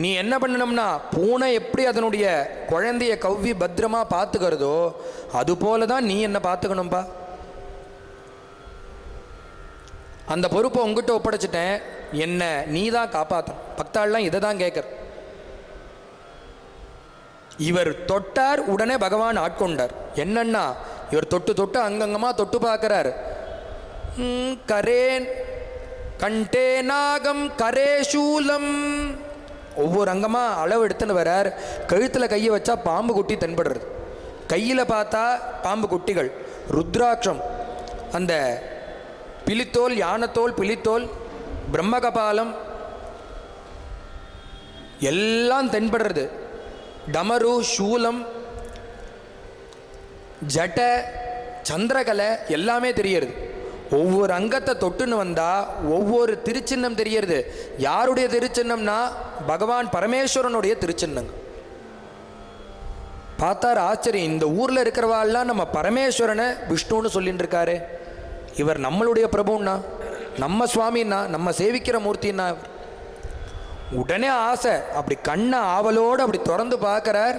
நீ என்ன பண்ணணும்னா, பூனை எப்படி அதனுடைய குழந்தைய கவ்வி பத்திரமா பார்த்துக்கிறதோ அது போல தான் நீ என்ன பார்த்துக்கணும்பா. அந்த பொறுப்பை உங்ககிட்ட ஒப்படைச்சிட்டேன், என்ன நீ தான் காப்பாற்றணும். பக்தாள்லாம் இதை தான் கேட்குற. இவர் தொட்டார், உடனே பகவான் ஆட்கொண்டார். என்னன்னா, இவர் தொட்டு தொட்டு அங்கங்கமாக தொட்டு பார்க்குறார். கரேன் கண்டே நாகம் கரே சூலம், ஒவ்வொரு அங்கமாக அளவு எடுத்துன்னு வரார். கழுத்தில் கையை வச்சா பாம்பு குட்டி தென்படுறது, கையில் பார்த்தா பாம்பு குட்டிகள். ருத்ராட்சம், அந்த பிலித்தோல், யானத்தோல், பிலித்தோல், பிரம்மகபாலம் எல்லாம் தென்படுறது. டமரு, சூலம், ஜட, சந்திரகலை எல்லாமே தெரியறது. ஒவ்வொரு அங்கத்தை தொட்டுன்னு வந்தால் ஒவ்வொரு திருச்சின்னம் தெரியறது. யாருடைய திருச்சின்னம்னா பகவான் பரமேஸ்வரனுடைய திருச்சின்னங்க. பார்த்தார் ஆச்சரியம், இந்த ஊரில் இருக்கிறவாள்லாம் நம்ம பரமேஸ்வரனை விஷ்ணுன்னு சொல்லிட்டு இருக்காரு. இவர் நம்மளுடைய பிரபுன்னா, நம்ம சுவாமின்னா, நம்ம சேவிக்கிற மூர்த்தின்னா. உடனே ஆசை, அப்படி கண்ணை ஆவலோடு அப்படி திறந்து பார்க்குறார்.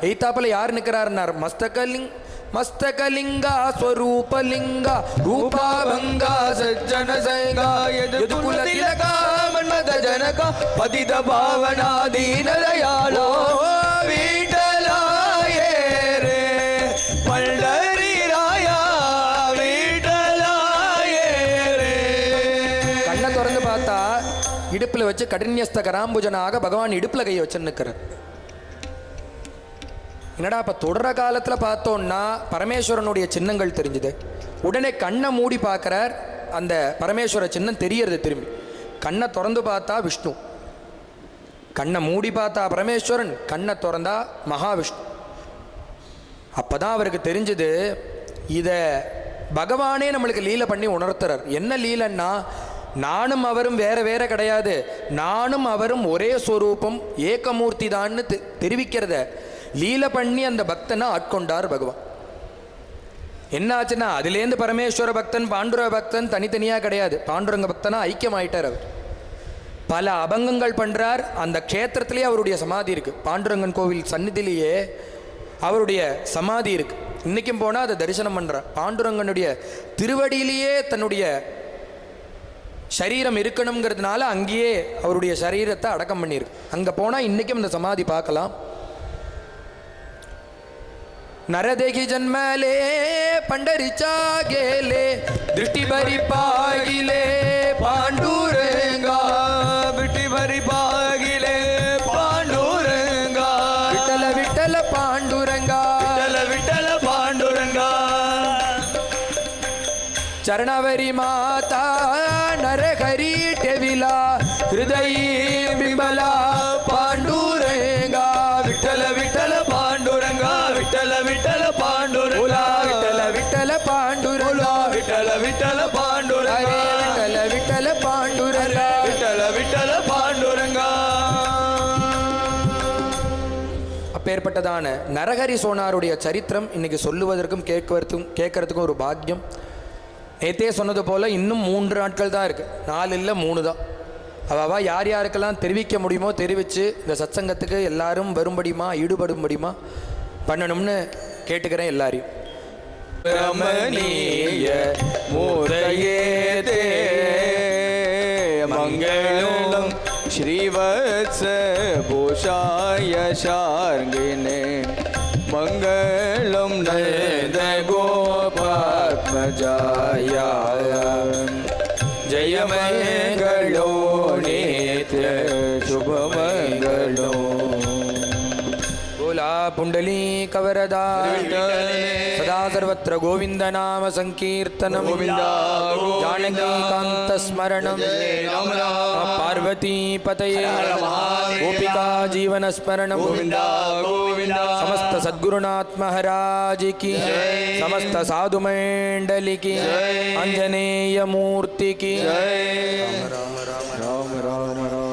எய்தாப்பில் யார் நிற்கிறாருன்னார், மஸ்தகலிங்கா ஸ்வரூபலிங்கா ரூபாபங்கா சஜ்ஜன சைகா யதுகுல திலகா மன்மத ஜனகா பதித பாவனா தீன தயாளோ வீட்டலாயே ரே பல்லரி ராயா வீட்டலாயே ரே. கண்ணை திறந்து பார்த்தா இடுப்பில் வச்சு கடின்யஸ்த கராம்புஜனாக பகவான் இடுப்பில் கையை வச்சு நிற்கிறார். என்னடா இப்போ தொடர காலத்தில் பார்த்தோன்னா பரமேஸ்வரனுடைய சின்னங்கள் தெரிஞ்சுது. உடனே கண்ணை மூடி பார்க்குறார், அந்த பரமேஸ்வர சின்னம் தெரியறது. திரும்பி கண்ணை திறந்து பார்த்தா விஷ்ணு, கண்ணை மூடி பார்த்தா பரமேஸ்வரன், கண்ணை திறந்தா மகாவிஷ்ணு. அப்போ தான் அவருக்கு தெரிஞ்சுது, இதை பகவானே நம்மளுக்கு லீலை பண்ணி உணர்த்துறார். என்ன லீலைன்னா, நானும் அவரும் வேற வேற கிடையாது, நானும் அவரும் ஒரே ஸ்வரூபம், ஏகமூர்த்தி தான்னு தெரிவிக்கிறத லீலை பண்ணி அந்த பக்தனை ஆட்கொண்டார் பகவான். என்ன ஆச்சுன்னா, அதுலேருந்து பரமேஸ்வர பக்தன் பாண்டுர பக்தன் தனித்தனியாக கிடையாது, பாண்டுரங்க பக்தனா ஐக்கியமாயிட்டார். அவர் பல அபங்கங்கள் பண்ணுறார். அந்த க்ஷேத்திரத்திலேயே அவருடைய சமாதி இருக்குது. பாண்டுரங்கன் கோவில் சந்நிதியிலேயே அவருடைய சமாதி இருக்குது. இன்றைக்கும் போனால் அதை தரிசனம் பண்ணுறார். பாண்டுரங்கனுடைய திருவடியிலேயே தன்னுடைய சரீரம் இருக்கணுங்கிறதுனால அங்கேயே அவருடைய சரீரத்தை அடக்கம் பண்ணியிருக்கு. அங்கே போனால் இன்றைக்கும் இந்த சமாதி பார்க்கலாம். नरदेगी जन्मले पंडरीचा गेले दृष्टी भरी पागिले पांडुरंगा दृष्टी भरी पागिले पांडुरंगा विठ्ठल विठ्ठल पांडुरंगा विठ्ठल विठ्ठल पांडुरंगा चरणावरी माता नरहरी ठेविला हृदयी बिंबला पांडुरंगा विठ्ठल विठ्ठल पांडुरंगा विठ्ठल विठ्ठल पांडुरंगा विठ्ठल विठ्ठल पांडुरंगा विठ्ठल विठ्ठल पांडुरंगा विठ्ठल विठ्ठल पांडुरंगा विठ्ठल विठ्ठल पांडुरंगा. அப்பேற்பட்டதான நரஹரி சோனாருடைய சரித்திரம் இன்னைக்கு சொல்லுவதற்கும் கேட்கறதுக்கும் ஒரு பாக்கியம். நேத்தே சொன்னது போல் இன்னும் 3 நாட்கள் தான் இருக்குது, 4 இல்லை 3 தான். அவா யார் யாருக்கெல்லாம் தெரிவிக்க முடியுமோ தெரிவித்து இந்த சத்சங்கத்துக்கு எல்லாரும் வரும்படியுமா ஈடுபடும்படியுமா பண்ணணும்னு கேட்டுக்கிறேன் எல்லாரையும். ரமணீய மூர்த்தயே தே மங்களம் ஸ்ரீவத்ஸ பூஷாய ஷார்ங்கினே மங்களம் நந்த கோபாத்மஜாய जय मंगलो नित्य शुभ मंगलो. बोला पुंडली कवरदा सदा सर्वत्र गोविंद नाम संकीर्तनम जानकी कांत स्मरणम पार्वती पतये गोपिका जीवन स्मरणम समस्त सद्गुरुनाथ महाराज की समस्त साधु मंडली की आंजनेय मूर्ति की. राम राम राम राम राम राम.